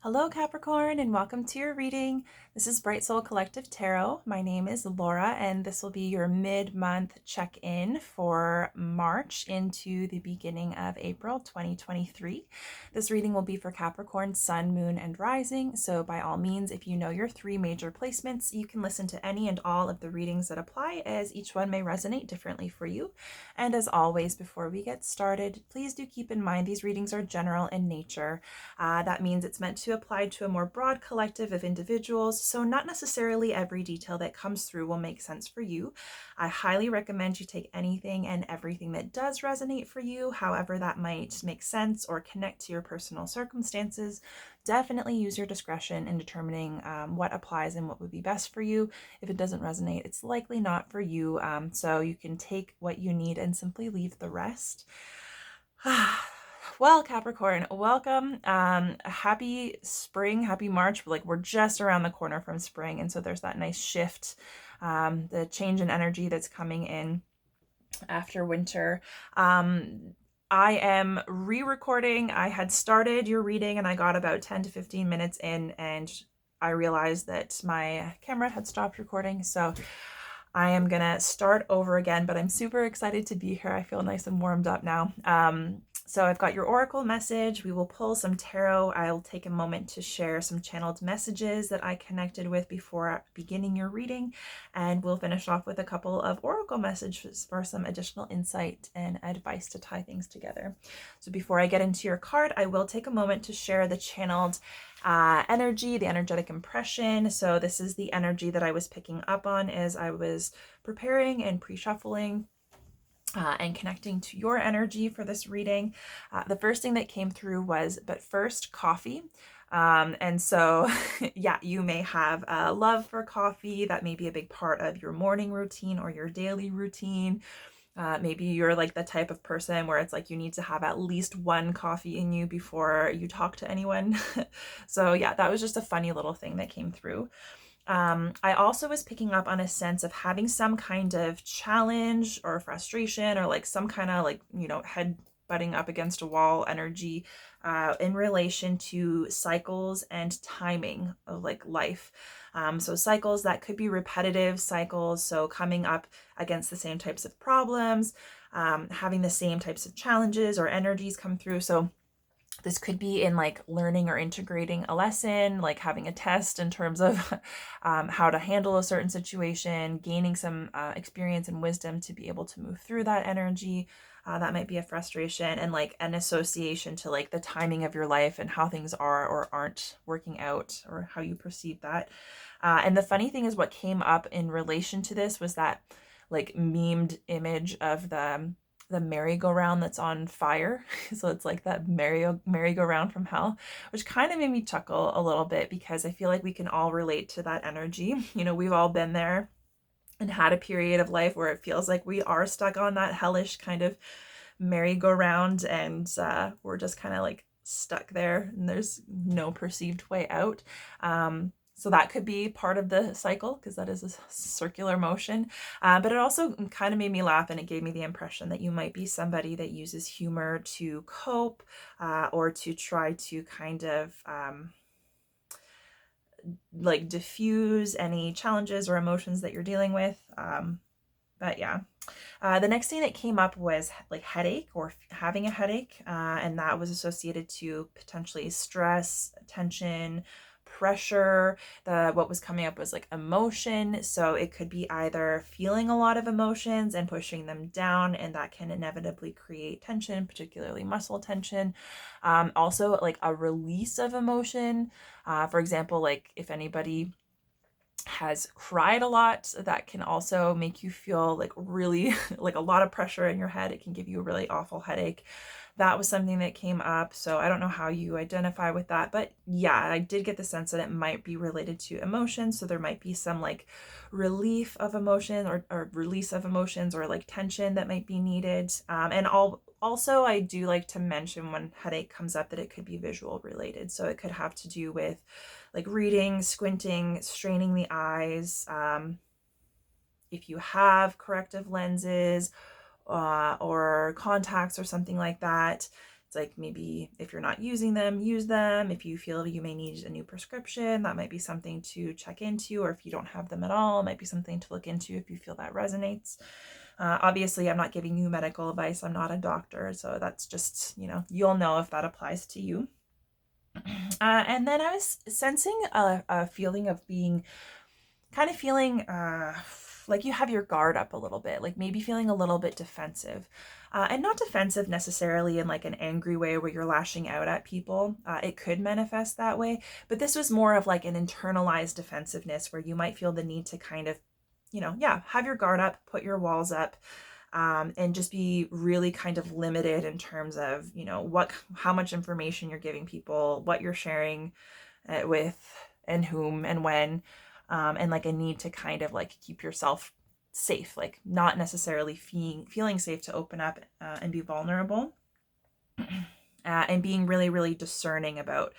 Hello, Capricorn, and welcome to your reading. This is Bright Soul Collective Tarot. My name is Laura, and this will be your mid-month check-in for March into the beginning of April 2023. This reading will be for Capricorn, Sun, Moon, and Rising. So by all means, if you know your three major placements, you can listen to any and all of the readings that apply, as each one may resonate differently for you. And as always, before we get started, please do keep in mind these readings are general in nature. That means it's meant to apply to a more broad collective of individuals, so not necessarily every detail that comes through will make sense for you. I highly recommend you take anything and everything that does resonate for you, however that might make sense or connect to your personal circumstances. Definitely use your discretion in determining what applies and what would be best for you. If it doesn't resonate, it's likely not for you, so you can take what you need and simply leave the rest. Well, Capricorn, welcome. Happy spring, happy March. We're just around the corner from spring, and so there's that nice shift, the change in energy that's coming in after winter. I am re-recording. I had started your reading and I got about 10 to 15 minutes in, and I realized that my camera had stopped recording, so I am gonna start over again, but I'm super excited to be here. I feel nice and warmed up now. So I've got your oracle message. We will pull some tarot. I'll take a moment to share some channeled messages that I connected with before beginning your reading, and we'll finish off with a couple of oracle messages for some additional insight and advice to tie things together. So before I get into your card, I will take a moment to share the channeled energy, the energetic impression. So this is the energy that I was picking up on as I was preparing and pre-shuffling and connecting to your energy for this reading. The first thing that came through was, but first, coffee. And so, yeah, you may have a love for coffee. That may be a big part of your morning routine or your daily routine. Maybe you're like the type of person where it's like you need to have at least one coffee in you before you talk to anyone. So yeah, that was just a funny little thing that came through. I also was picking up on a sense of having some kind of challenge or frustration, or like some kind of head butting up against a wall energy in relation to cycles and timing of like life. So cycles that could be repetitive cycles, so coming up against the same types of problems, having the same types of challenges or energies come through. So this could be in like learning or integrating a lesson, like having a test in terms of how to handle a certain situation, gaining some experience and wisdom to be able to move through that energy. That might be a frustration, and like an association to like the timing of your life and how things are or aren't working out, or how you perceive that. And the funny thing is, what came up in relation to this was that like memed image of the merry-go-round that's on fire. So it's like that merry-go-round from hell, which kind of made me chuckle a little bit, because I feel like we can all relate to that energy. We've all been there and had a period of life where it feels like we are stuck on that hellish kind of merry-go-round, and we're just kind of like stuck there and there's no perceived way out. So that could be part of the cycle, because that is a circular motion. But it also kind of made me laugh, and it gave me the impression that you might be somebody that uses humor to cope, or to try to kind of like diffuse any challenges or emotions that you're dealing with. But yeah, the next thing that came up was like headache, or having a headache, and that was associated to potentially stress, tension, pressure. What was coming up was like emotion, so it could be either feeling a lot of emotions and pushing them down, and that can inevitably create tension, particularly muscle tension. Also like a release of emotion, for example, like if anybody has cried a lot, that can also make you feel like really like a lot of pressure in your head. It can give you a really awful headache. That was something that came up, so I don't know how you identify with that, but yeah, I did get the sense that it might be related to emotions. So there might be some like relief of emotion, or release of emotions, or like tension that might be needed. And also, I do like to mention when headache comes up that it could be visual related. So it could have to do with like reading, squinting, straining the eyes. If you have corrective lenses or contacts or something like that, It's like maybe if you're not using them, use them. If you feel you may need a new prescription, that might be something to check into. Or if you don't have them at all, it might be something to look into if you feel that resonates. Obviously, I'm not giving you medical advice. I'm not a doctor. So that's just, you'll know if that applies to you. And then I was sensing a feeling of being feeling like you have your guard up a little bit, like maybe feeling a little bit defensive. And not defensive necessarily in like an angry way where you're lashing out at people. It could manifest that way, but this was more of like an internalized defensiveness where you might feel the need to kind of, have your guard up, put your walls up, and just be really kind of limited in terms of, how much information you're giving people, what you're sharing with and whom and when. And like a need to kind of like keep yourself safe, like not necessarily feeling safe to open up and be vulnerable, and being really, really discerning about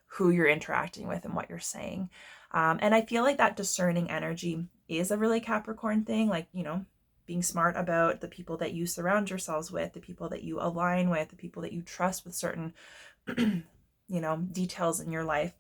who you're interacting with and what you're saying. And I feel like that discerning energy is a really Capricorn thing, like, being smart about the people that you surround yourselves with, the people that you align with, the people that you trust with certain, details in your life.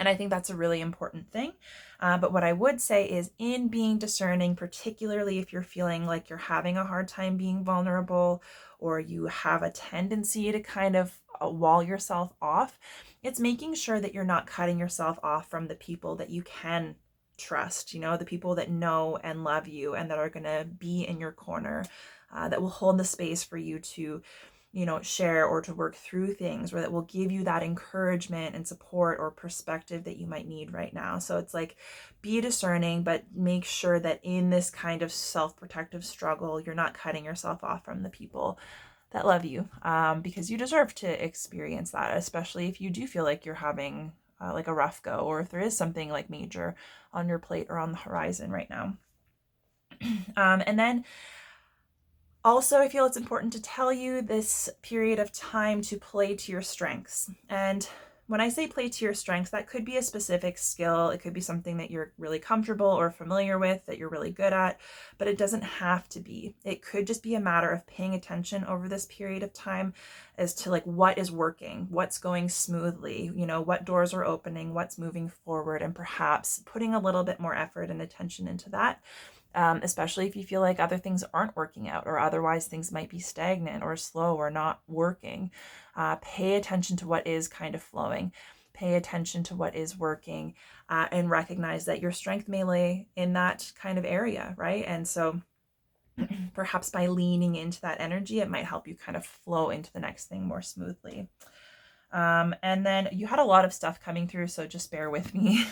And I think that's a really important thing. But what I would say is in being discerning, particularly if you're feeling like you're having a hard time being vulnerable or you have a tendency to kind of wall yourself off, it's making sure that you're not cutting yourself off from the people that you can trust, the people that know and love you and that are going to be in your corner, that will hold the space for you to share or to work through things, or that will give you that encouragement and support or perspective that you might need right now. So it's like, be discerning, but make sure that in this kind of self-protective struggle, you're not cutting yourself off from the people that love you, because you deserve to experience that, especially if you do feel like you're having like a rough go, or if there is something like major on your plate or on the horizon right now. And then also, I feel it's important to tell you this period of time to play to your strengths. And when I say play to your strengths, that could be a specific skill. It could be something that you're really comfortable or familiar with, that you're really good at, but it doesn't have to be. It could just be a matter of paying attention over this period of time as to like what is working, what's going smoothly, what doors are opening, what's moving forward, and perhaps putting a little bit more effort and attention into that. Especially if you feel like other things aren't working out, or otherwise things might be stagnant or slow or not working. Pay attention to what is kind of flowing. Pay attention to what is working, and recognize that your strength may lay in that kind of area, right? And so perhaps by leaning into that energy, it might help you kind of flow into the next thing more smoothly. And then you had a lot of stuff coming through, so just bear with me.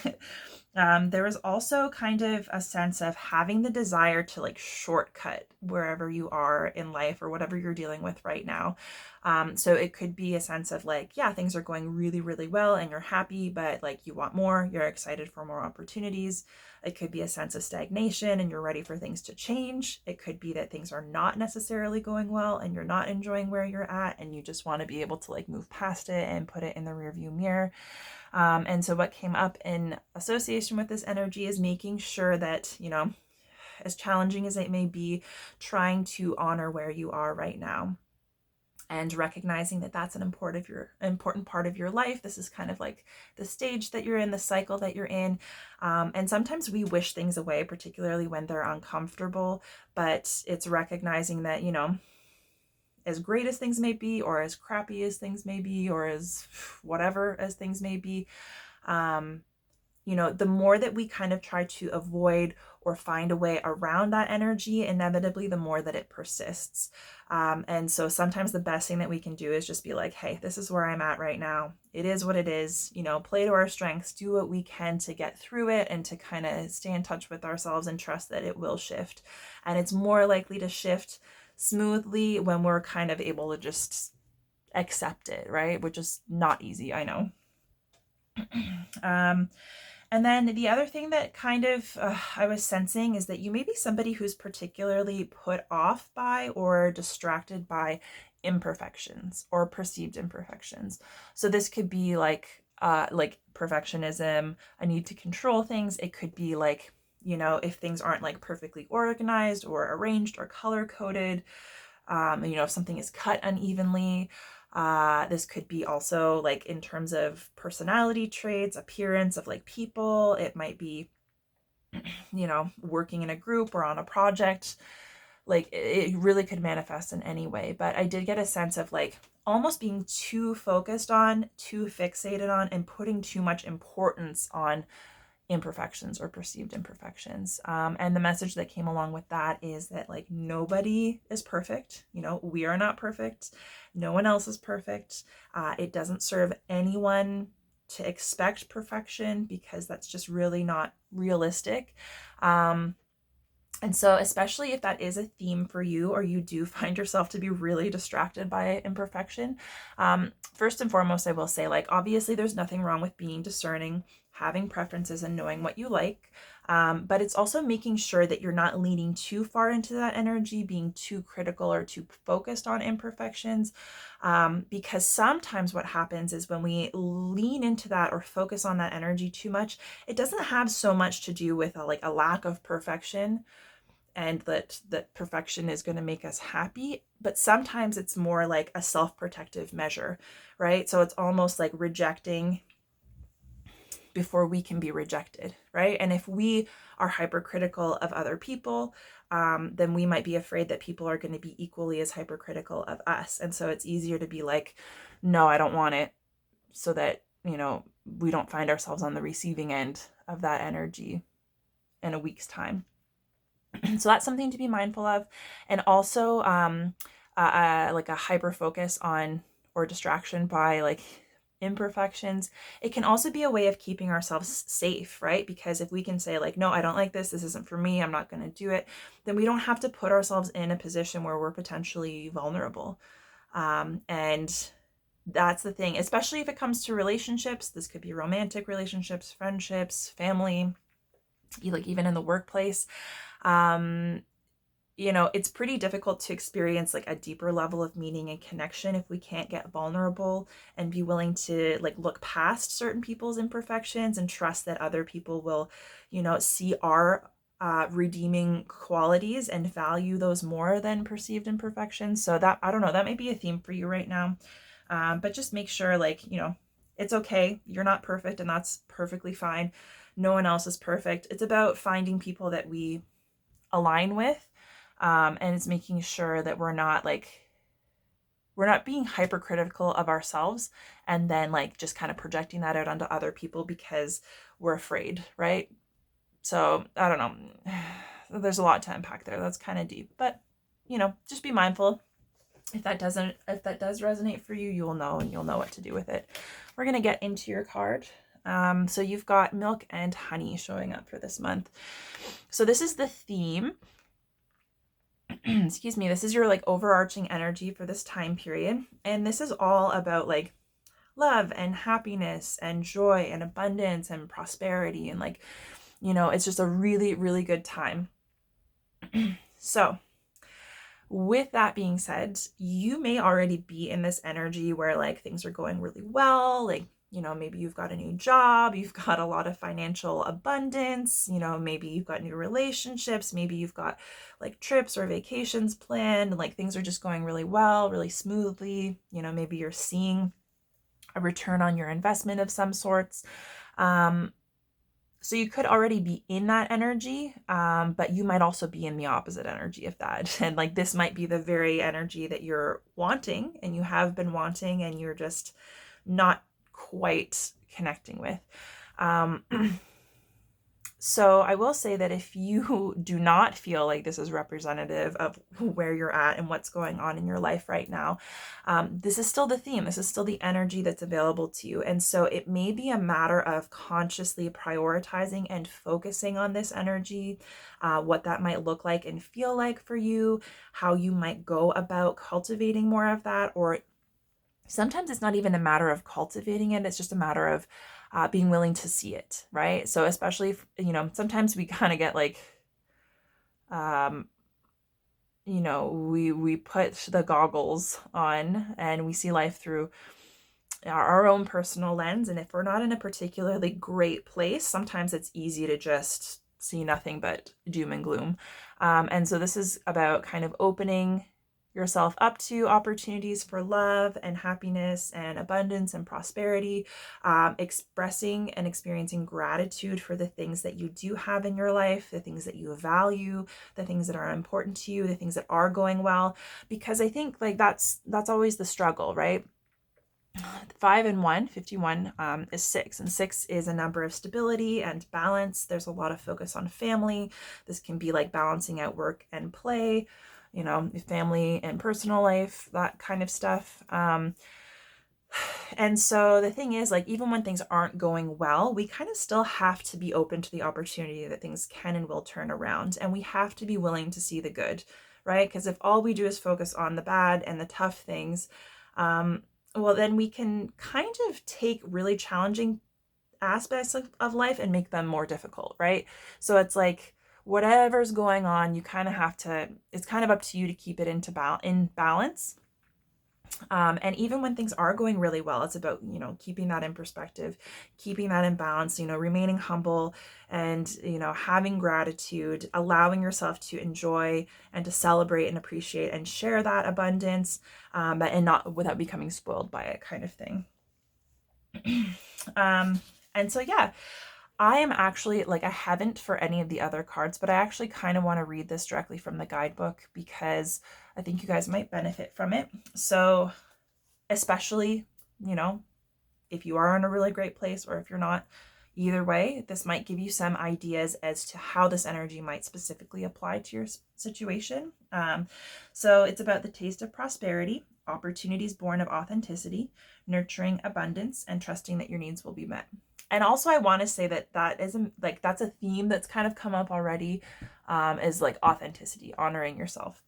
There was also kind of a sense of having the desire to like shortcut wherever you are in life or whatever you're dealing with right now. So it could be a sense of like, yeah, things are going really, really well and you're happy, but like you want more, you're excited for more opportunities. It could be a sense of stagnation and you're ready for things to change. It could be that things are not necessarily going well and you're not enjoying where you're at and you just want to be able to like move past it and put it in the rearview mirror. And so what came up in association with this energy is making sure that, as challenging as it may be, trying to honor where you are right now. And recognizing that that's an important part of your life. This is kind of like the stage that you're in, the cycle that you're in. And sometimes we wish things away, particularly when they're uncomfortable, but it's recognizing that, as great as things may be, or as crappy as things may be, or as whatever as things may be, the more that we kind of try to avoid or find a way around that energy, inevitably, the more that it persists. And so sometimes the best thing that we can do is just be like, hey, this is where I'm at right now. It is what it is, play to our strengths, do what we can to get through it and to kind of stay in touch with ourselves and trust that it will shift. And it's more likely to shift smoothly when we're kind of able to just accept it, right? Which is not easy, I know. And then the other thing that kind of I was sensing is that you may be somebody who's particularly put off by or distracted by imperfections or perceived imperfections. So this could be like perfectionism, a need to control things. It could be like, if things aren't like perfectly organized or arranged or color coded, if something is cut unevenly, This could be also like in terms of personality traits, appearance of like people. It might be, working in a group or on a project. Like it really could manifest in any way. But I did get a sense of like almost being too focused on, too fixated on, and putting too much importance on imperfections or perceived imperfections. And the message that came along with that is that like nobody is perfect. We are not perfect. No one else is perfect. It doesn't serve anyone to expect perfection because that's just really not realistic. And so, especially if that is a theme for you, or you do find yourself to be really distracted by imperfection, first and foremost, I will say, like, obviously, there's nothing wrong with being discerning, having preferences, and knowing what you like. But it's also making sure that you're not leaning too far into that energy, being too critical or too focused on imperfections. Because sometimes what happens is when we lean into that or focus on that energy too much, it doesn't have so much to do with a lack of perfection, and that perfection is going to make us happy, but sometimes it's more like a self-protective measure, right? So it's almost like rejecting before we can be rejected, right? And if we are hypercritical of other people, then we might be afraid that people are going to be equally as hypercritical of us. And so it's easier to be like, no, I don't want it, so that, we don't find ourselves on the receiving end of that energy in a week's time. So that's something to be mindful of. And also like a hyper focus on or distraction by like imperfections. It can also be a way of keeping ourselves safe, right? Because if we can say like, no, I don't like this isn't for me, I'm not going to do it, then we don't have to put ourselves in a position where we're potentially vulnerable. And that's the thing, especially if it comes to relationships. This could be romantic relationships, friendships, family, like even in the workplace. It's pretty difficult to experience like a deeper level of meaning and connection if we can't get vulnerable and be willing to like look past certain people's imperfections and trust that other people will, see our redeeming qualities and value those more than perceived imperfections. So that, I don't know, that might be a theme for you right now. But just make sure like, it's okay. You're not perfect, and that's perfectly fine. No one else is perfect. It's about finding people that we align with. And it's making sure that we're not being hypercritical of ourselves and then like just kind of projecting that out onto other people because we're afraid, right? So I don't know. There's a lot to unpack there. That's kind of deep, but just be mindful. If that does resonate for you, you'll know, and you'll know what to do with it. We're going to get into your card. So you've got milk and honey showing up for this month. So this is the theme. Excuse me. This is your like overarching energy for this time period. And this is all about like love and happiness and joy and abundance and prosperity. And like, it's just a really, really good time. So with that being said, you may already be in this energy where like things are going really well. Like, maybe you've got a new job, you've got a lot of financial abundance, maybe you've got new relationships, maybe you've got like trips or vacations planned, and like things are just going really well, really smoothly. Maybe you're seeing a return on your investment of some sorts. So you could already be in that energy, but you might also be in the opposite energy of that. And like this might be the very energy that you're wanting and you have been wanting and you're just not quite connecting with. So I will say that if you do not feel like this is representative of where you're at and what's going on in your life right now, this is still the theme. This is still the energy that's available to you. And so it may be a matter of consciously prioritizing and focusing on this energy, what that might look like and feel like for you, how you might go about cultivating more of that. Or sometimes it's not even a matter of cultivating it. It's just a matter of being willing to see it, right? So especially if, sometimes we kind of get like, we put the goggles on and we see life through our own personal lens. And if we're not in a particularly great place, sometimes it's easy to just see nothing but doom and gloom. And so this is about kind of opening yourself up to opportunities for love and happiness and abundance and prosperity, expressing and experiencing gratitude for the things that you do have in your life, the things that you value, the things that are important to you, the things that are going well. Because I think like that's always the struggle, right? 5 and 1, 51, is 6, and 6 is a number of stability and balance. There's a lot of focus on family. This can be like balancing out work and play, family and personal life, that kind of stuff. And so the thing is, like, even when things aren't going well, we kind of still have to be open to the opportunity that things can and will turn around, and we have to be willing to see the good, right? Because if all we do is focus on the bad and the tough things, well, then we can kind of take really challenging aspects of life and make them more difficult, right? So it's like whatever's going on, you kind of have to, it's kind of up to you to keep it in balance. And even when things are going really well, it's about, keeping that in perspective, keeping that in balance, remaining humble and, having gratitude, allowing yourself to enjoy and to celebrate and appreciate and share that abundance, and not without becoming spoiled by it, kind of thing. And so, yeah, I am actually like, I haven't for any of the other cards, but I actually kind of want to read this directly from the guidebook because I think you guys might benefit from it. So, especially, if you are in a really great place or if you're not, either way, this might give you some ideas as to how this energy might specifically apply to your situation. So it's about the taste of prosperity, opportunities born of authenticity, nurturing abundance, and trusting that your needs will be met. And also, I want to say that isn't like, that's a theme that's kind of come up already, is like authenticity, honoring yourself.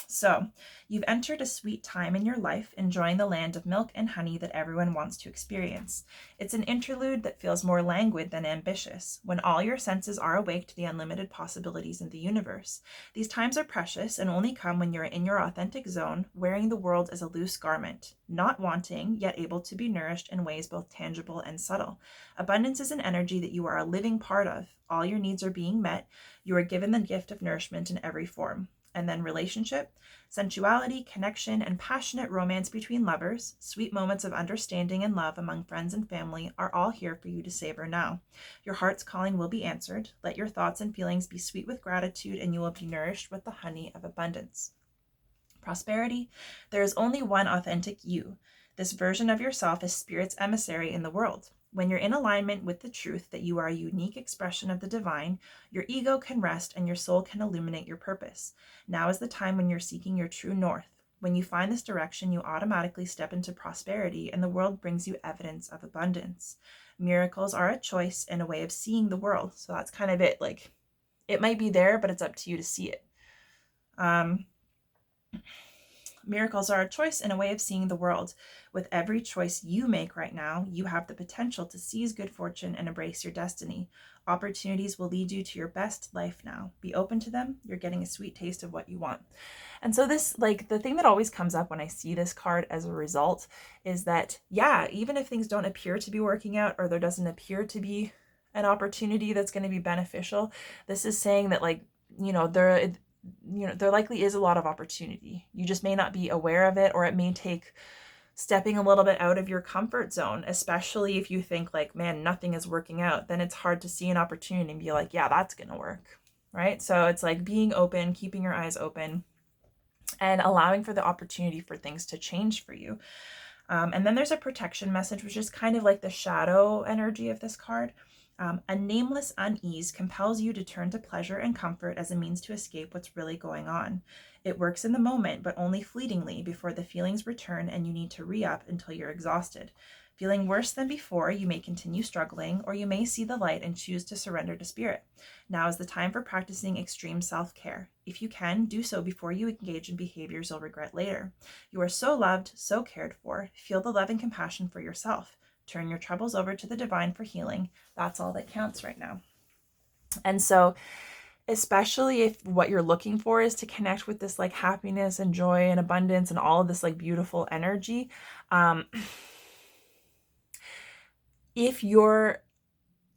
So, you've entered a sweet time in your life, enjoying the land of milk and honey that everyone wants to experience. It's an interlude that feels more languid than ambitious, when all your senses are awake to the unlimited possibilities in the universe. These times are precious and only come when you're in your authentic zone, wearing the world as a loose garment, not wanting, yet able to be nourished in ways both tangible and subtle. Abundance is an energy that you are a living part of. All your needs are being met. You are given the gift of nourishment in every form. And then relationship, sensuality, connection, and passionate romance between lovers, sweet moments of understanding and love among friends and family are all here for you to savor now. Your heart's calling will be answered. Let your thoughts and feelings be sweet with gratitude, and you will be nourished with the honey of abundance. Prosperity, there is only one authentic you. This version of yourself is Spirit's emissary in the world. When you're in alignment with the truth that you are a unique expression of the divine, your ego can rest and your soul can illuminate your purpose. Now is the time when you're seeking your true north. When you find this direction, you automatically step into prosperity and the world brings you evidence of abundance. Miracles are a choice and a way of seeing the world. So that's kind of it. Like, it might be there, but it's up to you to see it. Miracles are a choice and a way of seeing the world. With every choice you make right now, you have the potential to seize good fortune and embrace your destiny. Opportunities will lead you to your best life now. Be open to them. You're getting a sweet taste of what you want. And so this, like, the thing that always comes up when I see this card as a result is that, yeah, even if things don't appear to be working out or there doesn't appear to be an opportunity that's going to be beneficial, this is saying that, like, there likely is a lot of opportunity. You just may not be aware of it, or it may take stepping a little bit out of your comfort zone, especially if you think like, man, nothing is working out. Then it's hard to see an opportunity and be like, yeah, that's going to work, right? So it's like being open, keeping your eyes open, and allowing for the opportunity for things to change for you. And then there's a protection message, which is kind of like the shadow energy of this card. A nameless unease compels you to turn to pleasure and comfort as a means to escape what's really going on. It works in the moment, but only fleetingly before the feelings return and you need to re-up until you're exhausted. Feeling worse than before, you may continue struggling, or you may see the light and choose to surrender to spirit. Now is the time for practicing extreme self-care. If you can, do so before you engage in behaviors you'll regret later. You are so loved, so cared for. Feel the love and compassion for yourself. Turn your troubles over to the divine for healing. That's all that counts right now. And so, especially if what you're looking for is to connect with this like happiness and joy and abundance and all of this like beautiful energy, if you're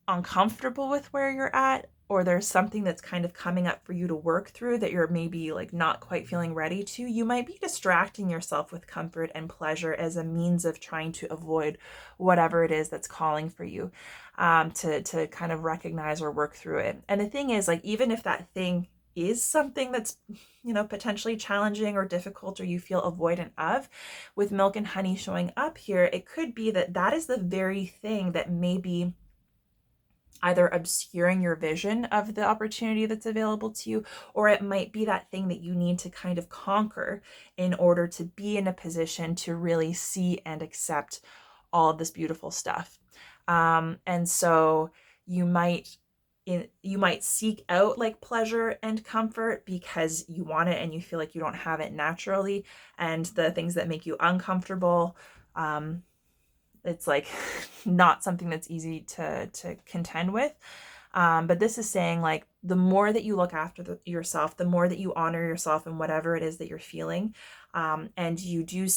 uncomfortable with where you're at, or there's something that's kind of coming up for you to work through that you're maybe like not quite feeling ready to, you might be distracting yourself with comfort and pleasure as a means of trying to avoid whatever it is that's calling for you, to kind of recognize or work through it. And the thing is, like, even if that thing is something that's, potentially challenging or difficult, or you feel avoidant of, with milk and honey showing up here, it could be that that is the very thing that may be either obscuring your vision of the opportunity that's available to you, or it might be that thing that you need to kind of conquer in order to be in a position to really see and accept all of this beautiful stuff. And so you might seek out like pleasure and comfort because you want it and you feel like you don't have it naturally, and the things that make you uncomfortable, it's like not something that's easy to contend with. But this is saying, like, the more that you look after yourself, the more that you honor yourself and whatever it is that you're feeling, and you do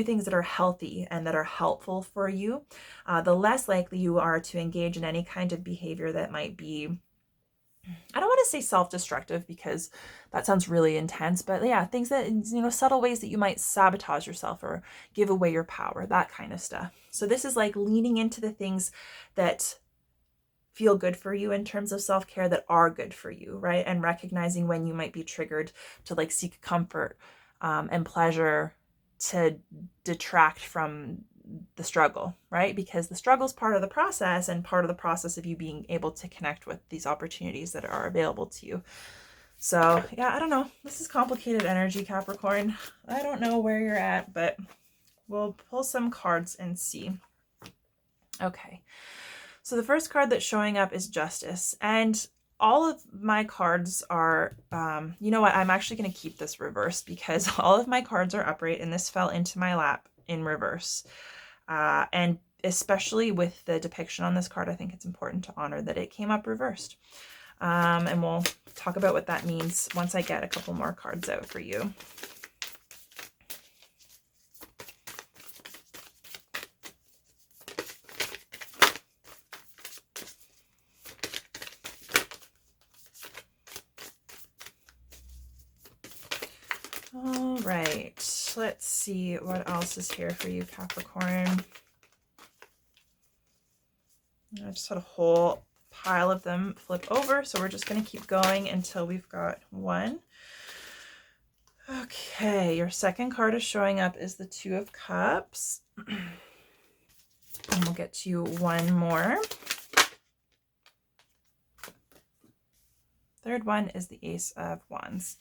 things that are healthy and that are helpful for you, the less likely you are to engage in any kind of behavior that might be, I don't want to say self-destructive because that sounds really intense, but yeah, things that, subtle ways that you might sabotage yourself or give away your power, that kind of stuff. So this is like leaning into the things that feel good for you in terms of self-care, that are good for you, right? And recognizing when you might be triggered to like seek comfort and pleasure to detract from the struggle, right? Because the struggle is part of the process, and part of the process of you being able to connect with these opportunities that are available to you. So yeah, I don't know. This is complicated energy, Capricorn. I don't know where you're at, but we'll pull some cards and see. Okay. So the first card that's showing up is Justice. And all of my cards are, you know what? I'm actually going to keep this reversed because all of my cards are upright, and this fell into my lap in reverse. And especially with the depiction on this card, I think it's important to honor that it came up reversed. And we'll talk about what that means once I get a couple more cards out for you. All right, let's see what else is here for you, Capricorn. I just had a whole pile of them flip over, so we're just going to keep going until we've got one. Okay, your second card is showing up is the Two of Cups. And we'll get to one more. Third one is the Ace of Wands.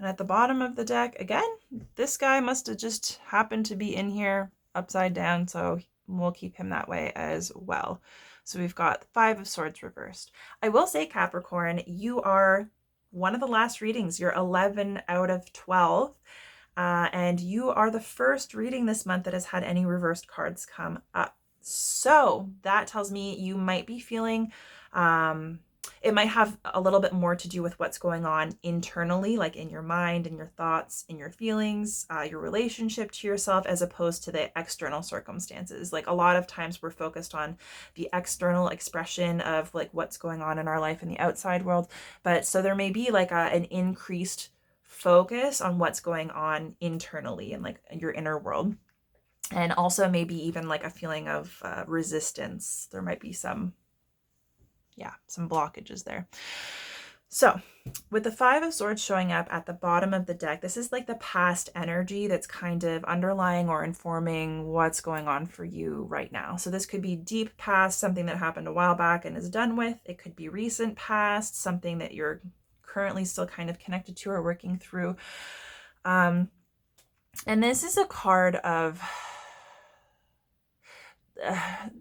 And at the bottom of the deck, again, this guy must have just happened to be in here upside down, so we'll keep him that way as well. So we've got the Five of Swords reversed. I will say, Capricorn, you are one of the last readings. You're 11 out of 12. And you are the first reading this month that has had any reversed cards come up. So that tells me you might be feeling, it might have a little bit more to do with what's going on internally, like in your mind, in your thoughts, in your feelings, your relationship to yourself, as opposed to the external circumstances. Like a lot of times we're focused on the external expression of like what's going on in our life in the outside world. But so there may be like an increased focus on what's going on internally in like your inner world. And also maybe even like a feeling of resistance. There might be some blockages there. So with the Five of Swords showing up at the bottom of the deck, this is like the past energy that's kind of underlying or informing what's going on for you right now. So this could be deep past, something that happened a while back and is done with. It could be recent past, something that you're currently still kind of connected to or working through. And this is a card of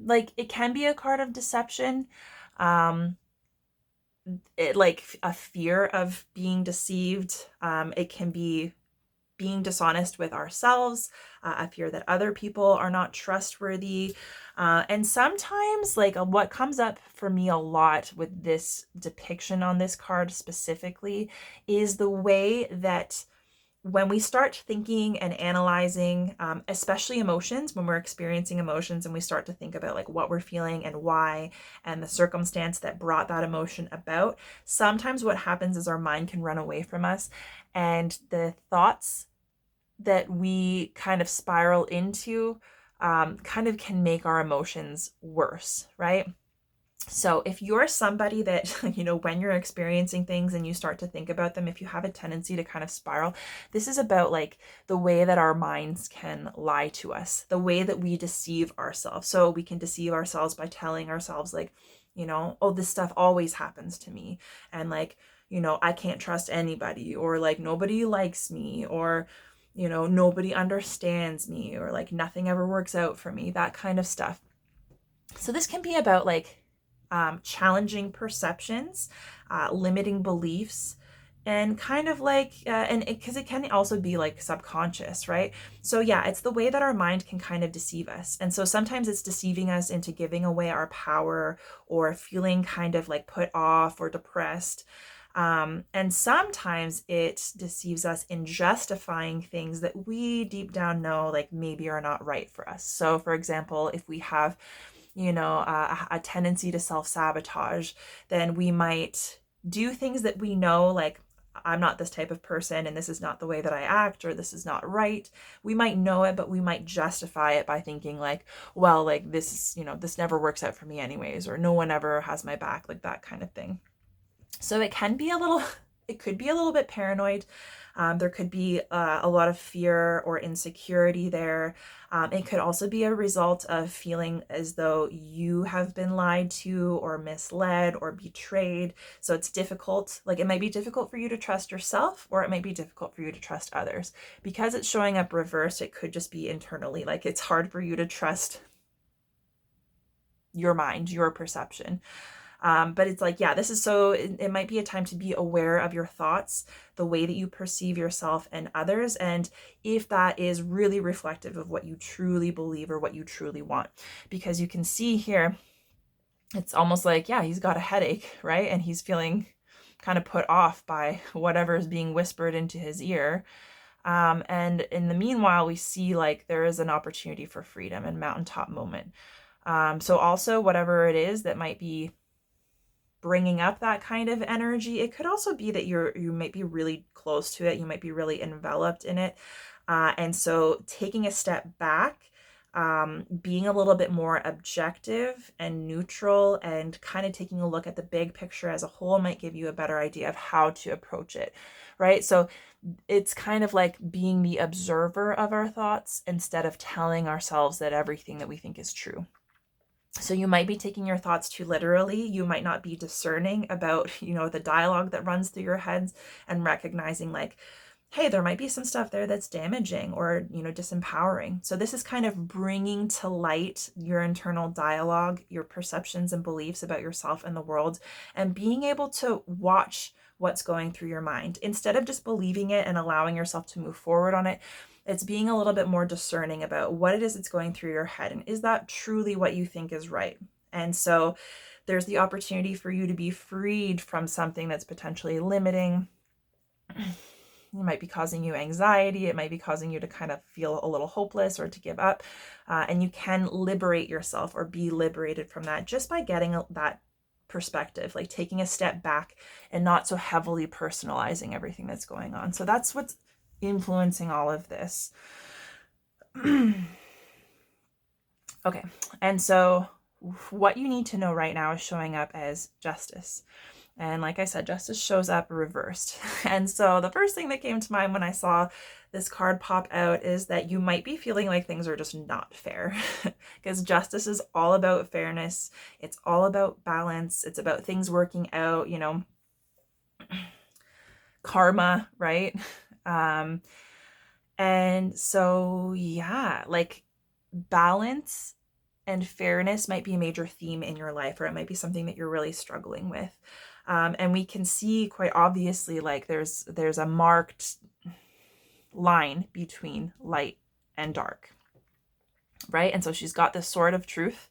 like, it can be a card of deception. Like a fear of being deceived. It can be being dishonest with ourselves, a fear that other people are not trustworthy. And sometimes like what comes up for me a lot with this depiction on this card specifically is the way that when we start thinking and analyzing, especially emotions, when we're experiencing emotions and we start to think about like what we're feeling and why and the circumstance that brought that emotion about, sometimes what happens is our mind can run away from us, and the thoughts that we kind of spiral into kind of can make our emotions worse, right? So if you're somebody that, when you're experiencing things and you start to think about them, if you have a tendency to kind of spiral, this is about like the way that our minds can lie to us, the way that we deceive ourselves. So we can deceive ourselves by telling ourselves like, oh, this stuff always happens to me. And like, I can't trust anybody, or like nobody likes me, or, nobody understands me, or like nothing ever works out for me, that kind of stuff. So this can be about like challenging perceptions, limiting beliefs, and kind of like, and because it can also be like subconscious, right? So yeah, it's the way that our mind can kind of deceive us. And so sometimes it's deceiving us into giving away our power, or feeling kind of like put off or depressed. And sometimes it deceives us in justifying things that we deep down know like maybe are not right for us. So for example, if we have a tendency to self-sabotage, then we might do things that we know, like, I'm not this type of person and this is not the way that I act, or this is not right. We might know it, but we might justify it by thinking like, well, like this is, this never works out for me anyways, or no one ever has my back, like that kind of thing. So it could be a little bit paranoid. There could be a lot of fear or insecurity there. It could also be a result of feeling as though you have been lied to or misled or betrayed. So it's difficult. Like it might be difficult for you to trust yourself, or it might be difficult for you to trust others. Because it's showing up reversed, it could just be internally. Like it's hard for you to trust your mind, your perception. But it's like, yeah, this is it might be a time to be aware of your thoughts, the way that you perceive yourself and others, and if that is really reflective of what you truly believe or what you truly want. Because you can see here, it's almost like, yeah, he's got a headache, right? And he's feeling kind of put off by whatever is being whispered into his ear. And in the meanwhile, we see like there is an opportunity for freedom and mountaintop moment. So also whatever it is that might be bringing up that kind of energy, it could also be that you might be really close to it, you might be really enveloped in it, and so taking a step back, being a little bit more objective and neutral, and kind of taking a look at the big picture as a whole might give you a better idea of how to approach it, right? So it's kind of like being the observer of our thoughts instead of telling ourselves that everything that we think is true. So you might be taking your thoughts too literally. You might not be discerning about, the dialogue that runs through your heads, and recognizing like, hey, there might be some stuff there that's damaging or, disempowering. So this is kind of bringing to light your internal dialogue, your perceptions and beliefs about yourself and the world, and being able to watch what's going through your mind instead of just believing it and allowing yourself to move forward on it. It's being a little bit more discerning about what it is that's going through your head, and is that truly what you think is right? And so there's the opportunity for you to be freed from something that's potentially limiting. It might be causing you anxiety. It might be causing you to kind of feel a little hopeless or to give up. And you can liberate yourself or be liberated from that just by getting that perspective, like taking a step back and not so heavily personalizing everything that's going on. So that's what's influencing all of this. Okay, and so what you need to know right now is showing up as justice. And like I said, justice shows up reversed. And so the first thing that came to mind when I saw this card pop out is that you might be feeling like things are just not fair, because justice is all about fairness. It's all about balance. It's about things working out, karma, right? And so, yeah, like balance and fairness might be a major theme in your life, or it might be something that you're really struggling with. And we can see quite obviously, like there's a marked line between light and dark, right? And so she's got this sword of truth,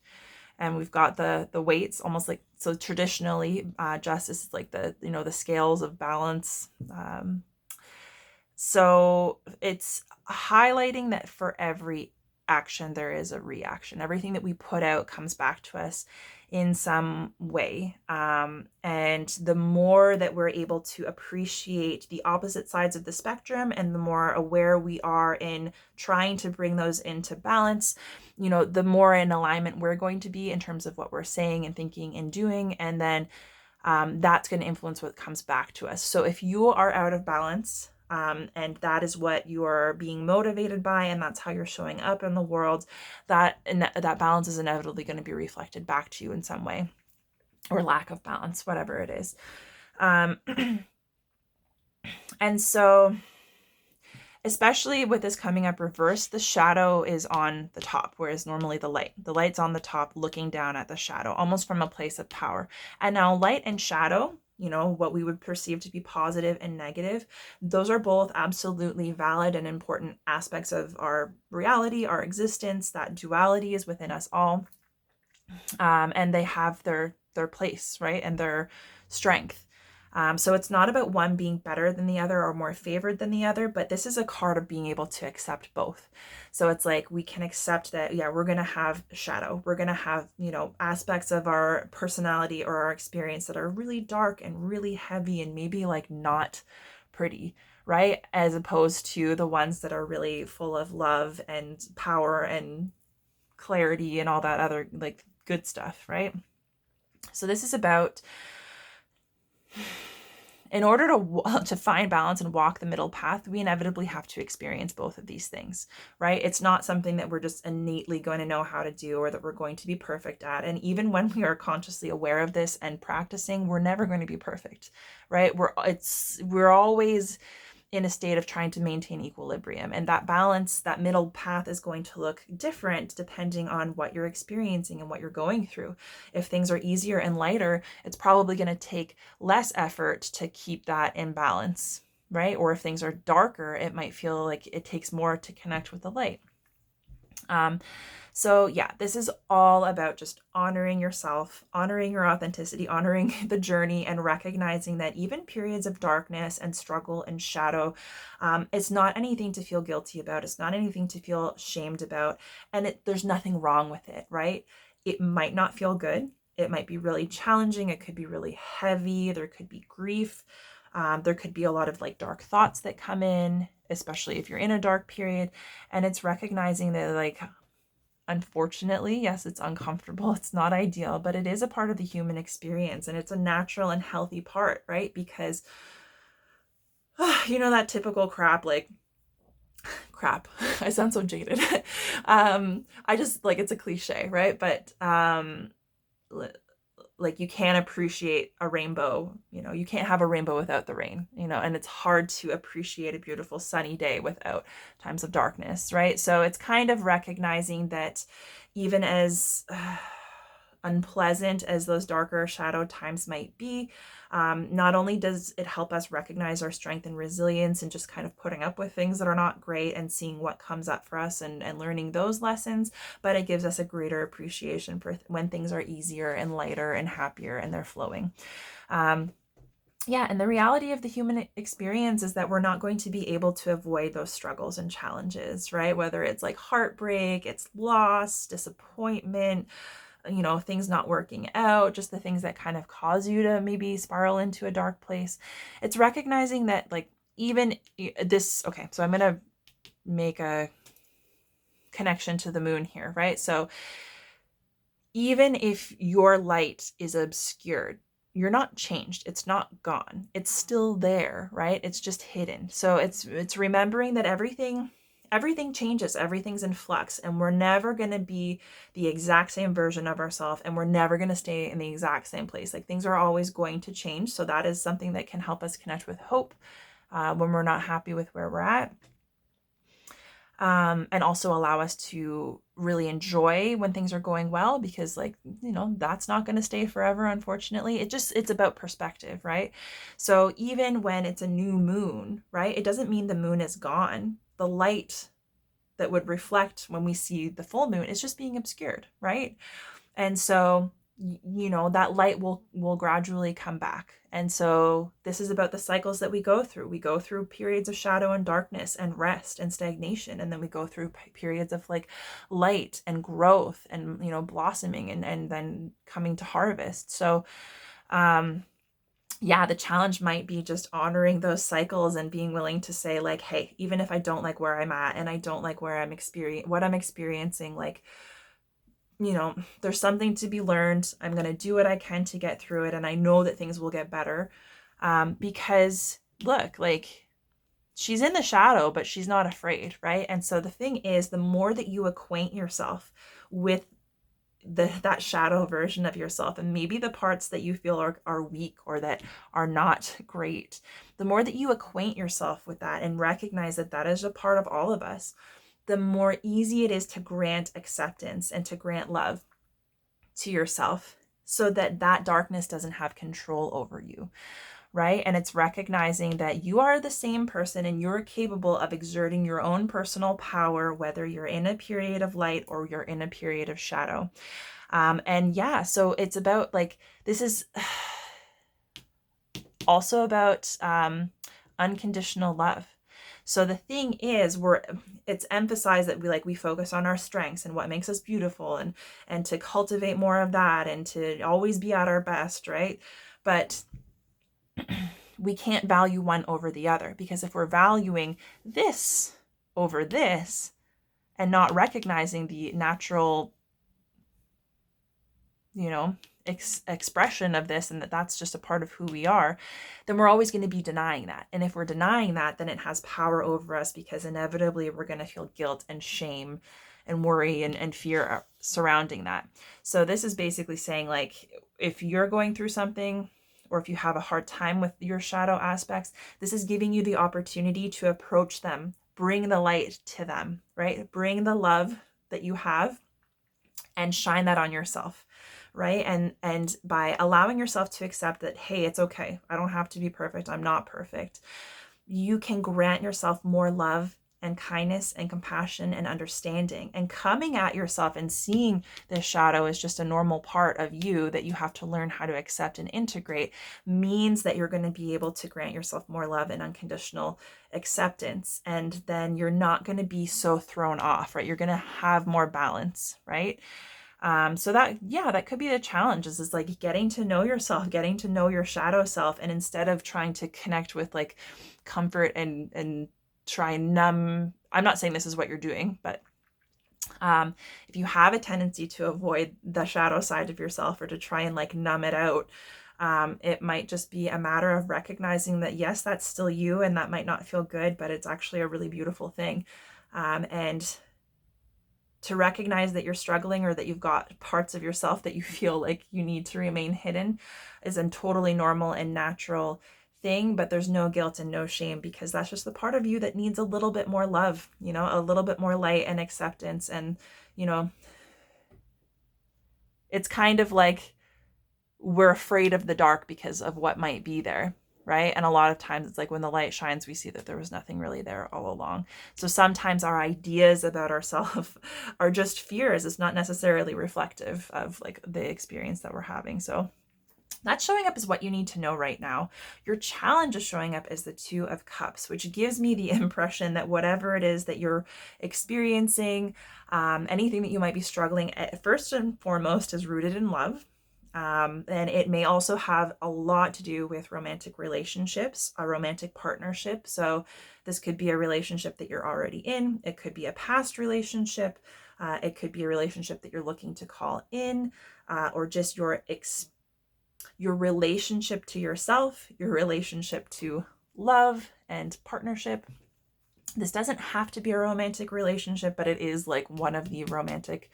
and we've got the weights, almost like, so traditionally, justice is like the scales of balance. So it's highlighting that for every action, there is a reaction. Everything that we put out comes back to us in some way. And the more that we're able to appreciate the opposite sides of the spectrum, and the more aware we are in trying to bring those into balance, the more in alignment we're going to be in terms of what we're saying and thinking and doing. And then that's going to influence what comes back to us. So if you are out of balance, and that is what you're being motivated by, and that's how you're showing up in the world, that balance is inevitably going to be reflected back to you in some way, or lack of balance, whatever it is. And so, especially with this coming up reverse, the shadow is on the top, whereas normally the light's on the top looking down at the shadow, almost from a place of power. And now light and shadow, what we would perceive to be positive and negative, those are both absolutely valid and important aspects of our reality, our existence. That duality is within us all. And they have their place, right? And their strength. So it's not about one being better than the other or more favored than the other, but this is a card of being able to accept both. So it's like we can accept that, yeah, we're going to have shadow. We're going to have, aspects of our personality or our experience that are really dark and really heavy and maybe like not pretty, right? As opposed to the ones that are really full of love and power and clarity and all that other like good stuff, right? So this is about, in order to find balance and walk the middle path, we inevitably have to experience both of these things, right? It's not something that we're just innately going to know how to do or that we're going to be perfect at. And even when we are consciously aware of this and practicing, we're never going to be perfect, right? We're always in a state of trying to maintain equilibrium. And that balance, that middle path, is going to look different depending on what you're experiencing and what you're going through. If things are easier and lighter, it's probably going to take less effort to keep that in balance, right? Or if things are darker, it might feel like it takes more to connect with the light. So yeah, this is all about just honoring yourself, honoring your authenticity, honoring the journey, and recognizing that even periods of darkness and struggle and shadow, it's not anything to feel guilty about. It's not anything to feel shamed about. And there's nothing wrong with it, right? It might not feel good. It might be really challenging. It could be really heavy. There could be grief. There could be a lot of like dark thoughts that come in, especially if you're in a dark period. And it's recognizing that, like, unfortunately, yes, it's uncomfortable. It's not ideal, but it is a part of the human experience, and it's a natural and healthy part, right? Because, that typical crap, I sound so jaded. I just like, it's a cliche, right? But, like, you can't appreciate a rainbow, you can't have a rainbow without the rain, and it's hard to appreciate a beautiful sunny day without times of darkness, right? So it's kind of recognizing that even as unpleasant as those darker shadow times might be, not only does it help us recognize our strength and resilience and just kind of putting up with things that are not great and seeing what comes up for us and learning those lessons, but it gives us a greater appreciation for when things are easier and lighter and happier and they're flowing. And the reality of the human experience is that we're not going to be able to avoid those struggles and challenges, right? Whether it's like heartbreak, it's loss, disappointment, things not working out, just the things that kind of cause you to maybe spiral into a dark place. It's recognizing that, like, even this, okay, so I'm going to make a connection to the moon here, right? So even if your light is obscured, you're not changed. It's not gone. It's still there, right? It's just hidden. So it's remembering that everything changes, everything's in flux, and we're never going to be the exact same version of ourselves, and we're never going to stay in the exact same place. Like, things are always going to change. So that is something that can help us connect with hope when we're not happy with where we're at. And also allow us to really enjoy when things are going well, because, like, that's not going to stay forever, unfortunately. It's about perspective, right? So even when it's a new moon, right, it doesn't mean the moon is gone. The light that would reflect when we see the full moon is just being obscured, right? And so that light will gradually come back. And so this is about the cycles that we go through. We go through periods of shadow and darkness and rest and stagnation, and then we go through periods of like light and growth and blossoming and then coming to harvest. So yeah, the challenge might be just honoring those cycles and being willing to say like, hey, even if I don't like where I'm at and I don't like what I'm experiencing, like, there's something to be learned. I'm going to do what I can to get through it. And I know that things will get better. Because look, like, she's in the shadow, but she's not afraid, right? And so the thing is, the more that you acquaint yourself with that shadow version of yourself, and maybe the parts that you feel are weak or that are not great, the more that you acquaint yourself with that and recognize that that is a part of all of us, the more easy it is to grant acceptance and to grant love to yourself so that that darkness doesn't have control over you, right? And it's recognizing that you are the same person and you're capable of exerting your own personal power, whether you're in a period of light or you're in a period of shadow. And yeah, so it's about like, this is also about unconditional love. So the thing is, it's emphasized that we focus on our strengths and what makes us beautiful and to cultivate more of that and to always be at our best, right? But we can't value one over the other, because if we're valuing this over this and not recognizing the natural, expression of this, and that's just a part of who we are, then we're always going to be denying that. And if we're denying that, then it has power over us, because inevitably we're going to feel guilt and shame and worry and fear surrounding that. So this is basically saying, like, if you're going through something, or if you have a hard time with your shadow aspects, this is giving you the opportunity to approach them, bring the light to them, right? Bring the love that you have and shine that on yourself, right? And by allowing yourself to accept that, hey, it's okay, I don't have to be perfect, I'm not perfect, you can grant yourself more love and kindness and compassion and understanding. And coming at yourself and seeing this shadow as just a normal part of you that you have to learn how to accept and integrate means that you're going to be able to grant yourself more love and unconditional acceptance. And then you're not going to be so thrown off, right? You're going to have more balance, right? So that could be the challenge, is like getting to know yourself, getting to know your shadow self. And instead of trying to connect with like comfort and try and numb, I'm not saying this is what you're doing, but if you have a tendency to avoid the shadow side of yourself or to try and like numb it out, it might just be a matter of recognizing that, yes, that's still you, and that might not feel good, but it's actually a really beautiful thing. And to recognize that you're struggling, or that you've got parts of yourself that you feel like you need to remain hidden, is a totally normal and natural thing. But there's no guilt and no shame, because that's just the part of you that needs a little bit more love, a little bit more light and acceptance. And, it's kind of like we're afraid of the dark because of what might be there, right? And a lot of times it's like when the light shines, we see that there was nothing really there all along. So sometimes our ideas about ourselves are just fears. It's not necessarily reflective of like the experience that we're having. So that showing up is what you need to know right now. Your challenge is showing up as the Two of Cups, which gives me the impression that whatever it is that you're experiencing, anything that you might be struggling at, first and foremost, is rooted in love. And it may also have a lot to do with romantic relationships, a romantic partnership. So this could be a relationship that you're already in. It could be a past relationship. It could be a relationship that you're looking to call in, or just your relationship to yourself, your relationship to love and partnership. This doesn't have to be a romantic relationship, but it is like one of the romantic,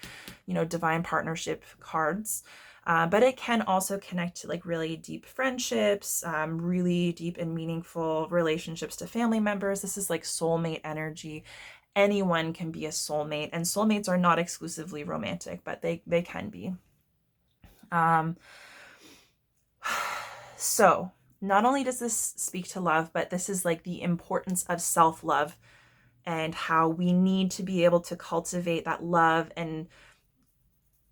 divine partnership cards. But it can also connect to like really deep friendships, really deep and meaningful relationships to family members. This is like soulmate energy. Anyone can be a soulmate, and soulmates are not exclusively romantic, but they can be. So not only does this speak to love, but this is like the importance of self-love and how we need to be able to cultivate that love and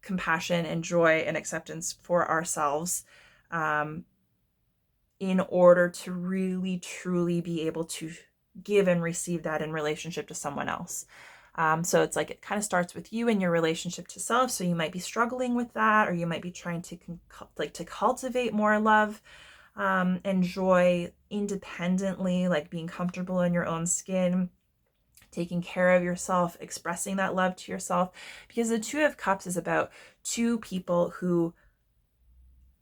compassion and joy and acceptance for ourselves, in order to really truly be able to give and receive that in relationship to someone else. So it's like it kind of starts with you and your relationship to self. So you might be struggling with that, or you might be trying to to cultivate more love and joy independently, like being comfortable in your own skin, taking care of yourself, expressing that love to yourself. Because the Two of Cups is about two people who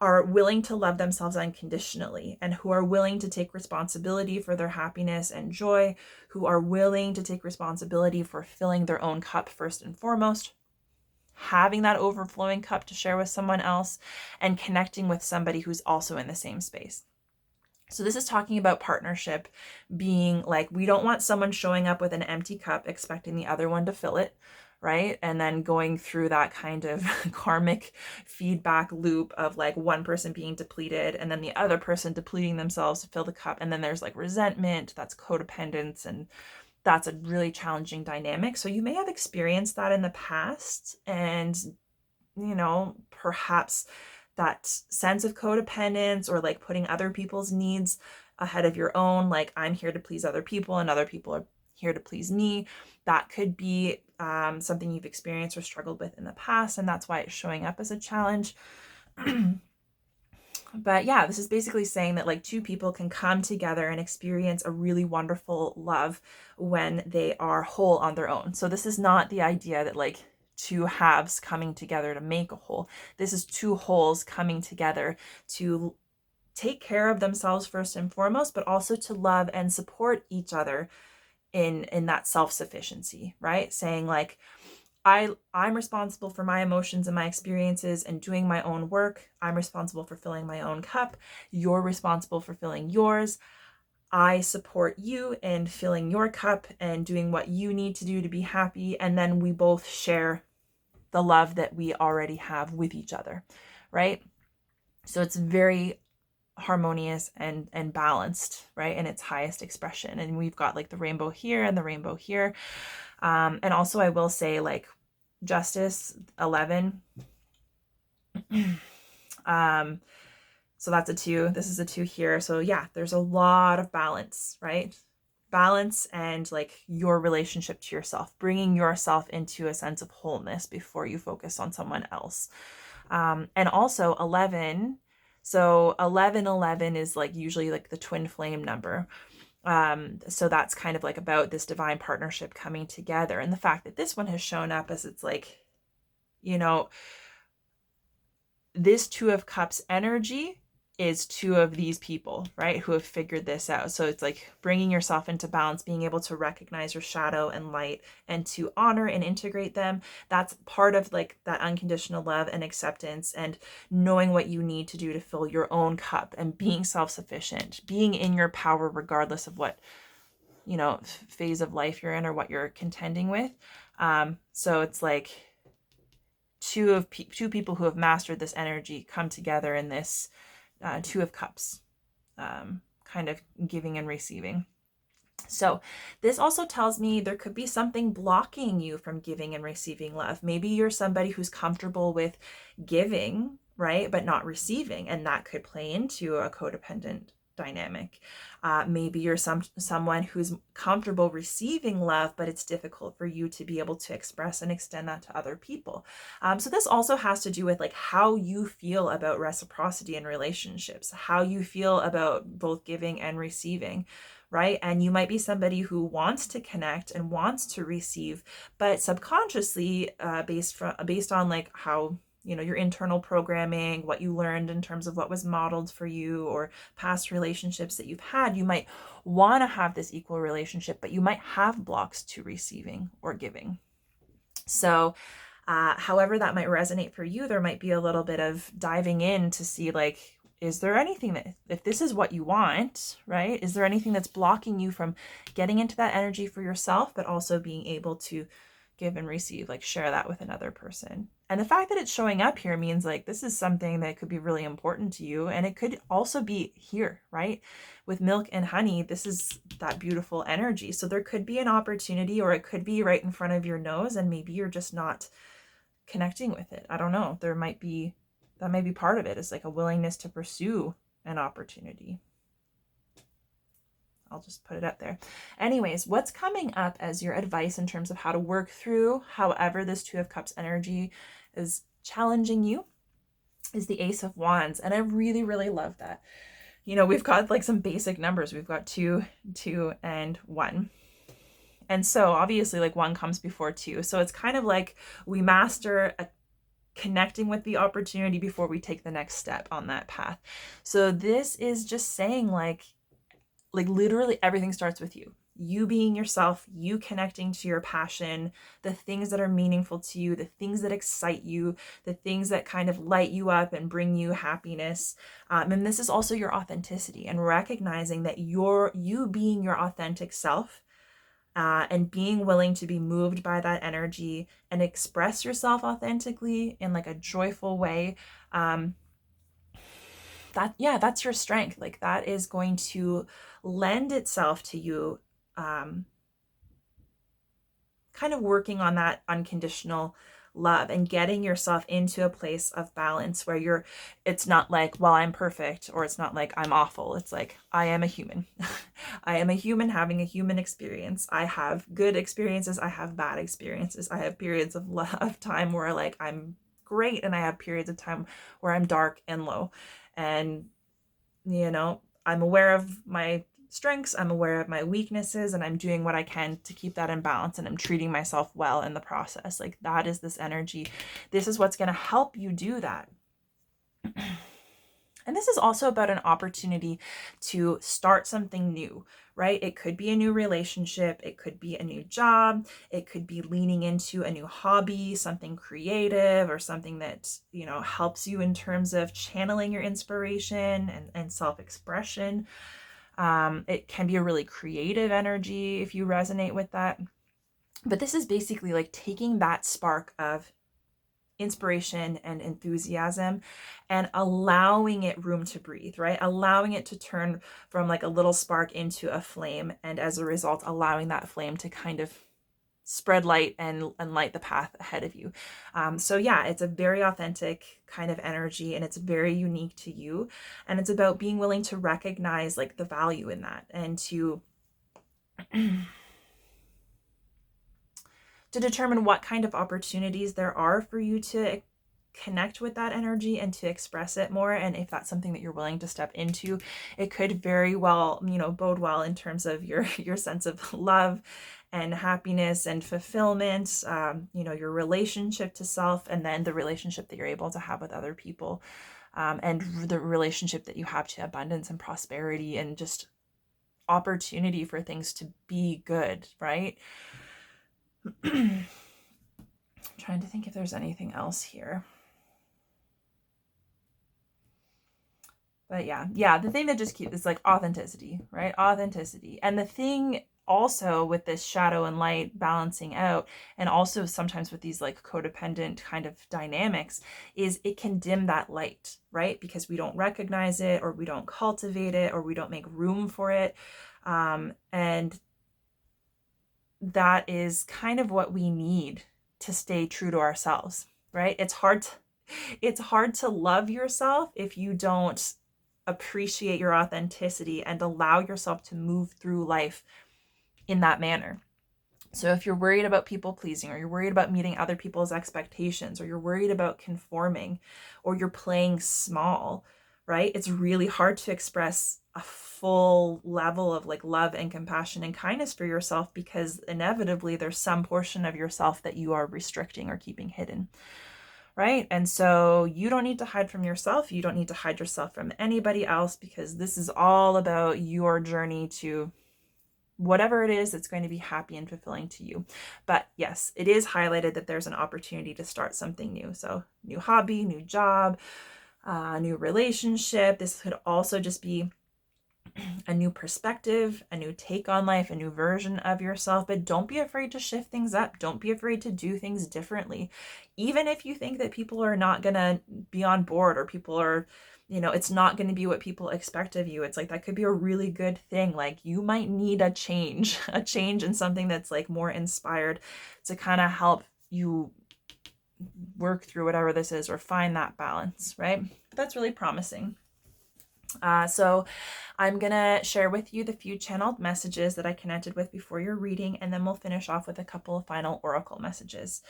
are willing to love themselves unconditionally and who are willing to take responsibility for their happiness and joy, who are willing to take responsibility for filling their own cup first and foremost, having that overflowing cup to share with someone else, and connecting with somebody who's also in the same space. So this is talking about partnership being like, we don't want someone showing up with an empty cup expecting the other one to fill it, right? And then going through that kind of karmic feedback loop of like one person being depleted and then the other person depleting themselves to fill the cup. And then there's like resentment, that's codependence, and that's a really challenging dynamic. So you may have experienced that in the past, and perhaps that sense of codependence or like putting other people's needs ahead of your own, like I'm here to please other people and other people are here to please me. That could be something you've experienced or struggled with in the past, and that's why it's showing up as a challenge. But yeah, this is basically saying that like two people can come together and experience a really wonderful love when they are whole on their own. So this is not the idea that like two halves coming together to make a whole. This is two wholes coming together to take care of themselves first and foremost, but also to love and support each other in that self-sufficiency, right? Saying like, I'm responsible for my emotions and my experiences and doing my own work. I'm responsible for filling my own cup. You're responsible for filling yours. I support you in filling your cup and doing what you need to do to be happy. And then we both share the love that we already have with each other, right? So it's very harmonious and balanced, right? In its highest expression. And we've got like the rainbow here and the rainbow here. And also I will say like Justice 11. So that's a 2. This is a 2 here. So yeah, there's a lot of balance, right? Balance and like your relationship to yourself, bringing yourself into a sense of wholeness before you focus on someone else. And also 11. So 11 is like usually like the twin flame number. So that's kind of like about this divine partnership coming together. And the fact that this one has shown up as it's like, this Two of Cups energy is two of these people, right, who have figured this out. So it's like bringing yourself into balance, being able to recognize your shadow and light and to honor and integrate them. That's part of like that unconditional love and acceptance and knowing what you need to do to fill your own cup and being self-sufficient, being in your power regardless of what, phase of life you're in or what you're contending with. So it's like two people who have mastered this energy come together in this Two of Cups, kind of giving and receiving. So this also tells me there could be something blocking you from giving and receiving love. Maybe you're somebody who's comfortable with giving, right, but not receiving, and that could play into a codependent dynamic. Maybe you're someone who's comfortable receiving love, but it's difficult for you to be able to express and extend that to other people. So this also has to do with like how you feel about reciprocity in relationships, how you feel about both giving and receiving, right? And you might be somebody who wants to connect and wants to receive, but subconsciously, based on like how your internal programming, what you learned in terms of what was modeled for you or past relationships that you've had, you might want to have this equal relationship, but you might have blocks to receiving or giving. So however that might resonate for you, there might be a little bit of diving in to see like, is there anything that, if this is what you want, right? Is there anything that's blocking you from getting into that energy for yourself, but also being able to give and receive, like share that with another person? And the fact that it's showing up here means like this is something that could be really important to you. And it could also be here, right? With milk and honey, this is that beautiful energy. So there could be an opportunity, or it could be right in front of your nose, and maybe you're just not connecting with it. I don't know. That might be part of it, is like a willingness to pursue an opportunity. I'll just put it up there. Anyways, what's coming up as your advice in terms of how to work through however this Two of Cups energy is challenging you is the Ace of Wands. And I really, really love that. You know, we've got like some basic numbers. We've got 2, 2, and 1. And so obviously like 1 comes before 2. So it's kind of like we master connecting with the opportunity before we take the next step on that path. So this is just saying like literally everything starts with you. You being yourself, you connecting to your passion, the things that are meaningful to you, the things that excite you, the things that kind of light you up and bring you happiness. And this is also your authenticity, and recognizing that you being your authentic self, and being willing to be moved by that energy and express yourself authentically in like a joyful way. That's your strength. Like that is going to lend itself to you kind of working on that unconditional love and getting yourself into a place of balance where it's not like, well, I'm perfect, or it's not like I'm awful. It's like, I am a human. I am a human having a human experience. I have good experiences. I have bad experiences. I have periods of time where like I'm great, and I have periods of time where I'm dark and low. And, you know, I'm aware of my strengths, I'm aware of my weaknesses, and I'm doing what I can to keep that in balance, and I'm treating myself well in the process. Like that is this energy. This is what's going to help you do that. And this is also about an opportunity to start something new, right? It could be a new relationship. It could be a new job. It could be leaning into a new hobby, something creative, or something that, you know, helps you in terms of channeling your inspiration and self-expression. It can be a really creative energy if you resonate with that. But this is basically like taking that spark of inspiration and enthusiasm and allowing it room to breathe, right? Allowing it to turn from like a little spark into a flame, and as a result, allowing that flame to kind of spread light and light the path ahead of you. So yeah, it's a very authentic kind of energy, and it's very unique to you. And it's about being willing to recognize like the value in that, and to determine what kind of opportunities there are for you to connect with that energy and to express it more. And if that's something that you're willing to step into, it could very well, you know, bode well in terms of your sense of love and happiness and fulfillment, you know, your relationship to self, and then the relationship that you're able to have with other people, and the relationship that you have to abundance and prosperity and just opportunity for things to be good, right? I'm trying to think if there's anything else here. But yeah, the thing that just keeps is like authenticity, right? Authenticity. And the thing also with this shadow and light balancing out, and also sometimes with these like codependent kind of dynamics, is it can dim that light, right? Because we don't recognize it, or we don't cultivate it, or we don't make room for it. And that is kind of what we need to stay true to ourselves, right? It's hard to love yourself if you don't appreciate your authenticity and allow yourself to move through life in that manner. So if you're worried about people pleasing, or you're worried about meeting other people's expectations, or you're worried about conforming, or you're playing small, right? It's really hard to express a full level of like love and compassion and kindness for yourself, because inevitably there's some portion of yourself that you are restricting or keeping hidden. Right? And so you don't need to hide from yourself. You don't need to hide yourself from anybody else, because this is all about your journey to whatever it is that's going to be happy and fulfilling to you. But yes, it is highlighted that there's an opportunity to start something new. So new hobby, new job, new relationship. This could also just be a new perspective, a new take on life, a new version of yourself. But don't be afraid to shift things up. Don't be afraid to do things differently. Even if you think that people are not going to be on board, or people are, you know, it's not going to be what people expect of you. It's like, that could be a really good thing. Like you might need a change in something that's like more inspired to kind of help you work through whatever this is or find that balance, right? That's really promising. So I'm going to share with you the few channeled messages that I connected with before your reading, and then we'll finish off with a couple of final oracle messages.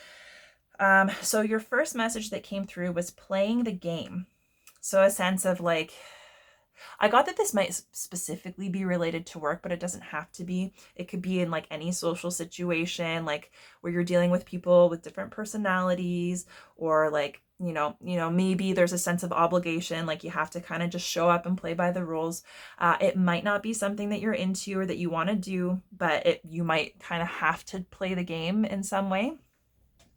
So your first message that came through was playing the game. So a sense of like, I got that this might specifically be related to work, but it doesn't have to be. It could be in like any social situation, like where you're dealing with people with different personalities, or like, maybe there's a sense of obligation, like you have to kind of just show up and play by the rules. It might not be something that you're into or that you want to do, but you might kind of have to play the game in some way.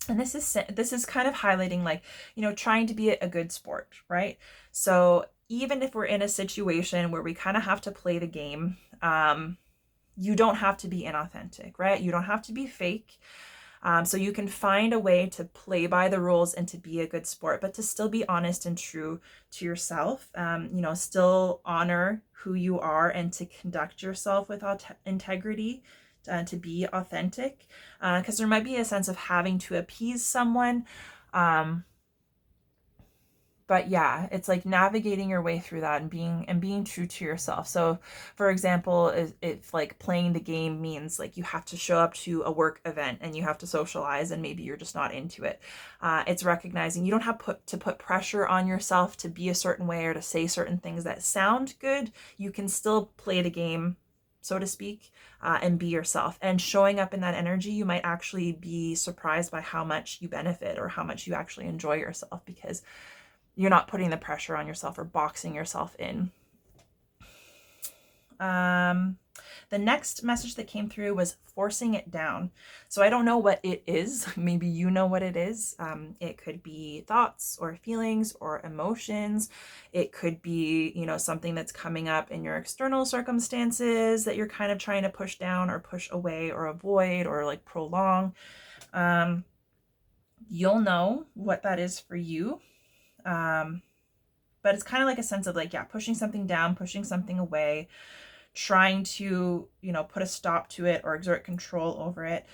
And this is kind of highlighting like, trying to be a good sport, right? So even if we're in a situation where we kind of have to play the game, you don't have to be inauthentic, right? You don't have to be fake. So you can find a way to play by the rules and to be a good sport, but to still be honest and true to yourself, still honor who you are and to conduct yourself with integrity, to be authentic, because there might be a sense of having to appease someone. But yeah, it's like navigating your way through that and being true to yourself. So for example, if like playing the game means like you have to show up to a work event and you have to socialize and maybe you're just not into it, it's recognizing you don't have to put pressure on yourself to be a certain way or to say certain things that sound good. You can still play the game, so to speak, and be yourself. And showing up in that energy, you might actually be surprised by how much you benefit or how much you actually enjoy yourself, because you're not putting the pressure on yourself or boxing yourself in. The next message that came through was forcing it down. So I don't know what it is. Maybe you know what it is. It could be thoughts or feelings or emotions. It could be, something that's coming up in your external circumstances that you're kind of trying to push down or push away or avoid or like prolong. You'll know what that is for you. But it's kind of like a sense of like, yeah, pushing something down, pushing something away, trying to, put a stop to it or exert control over it.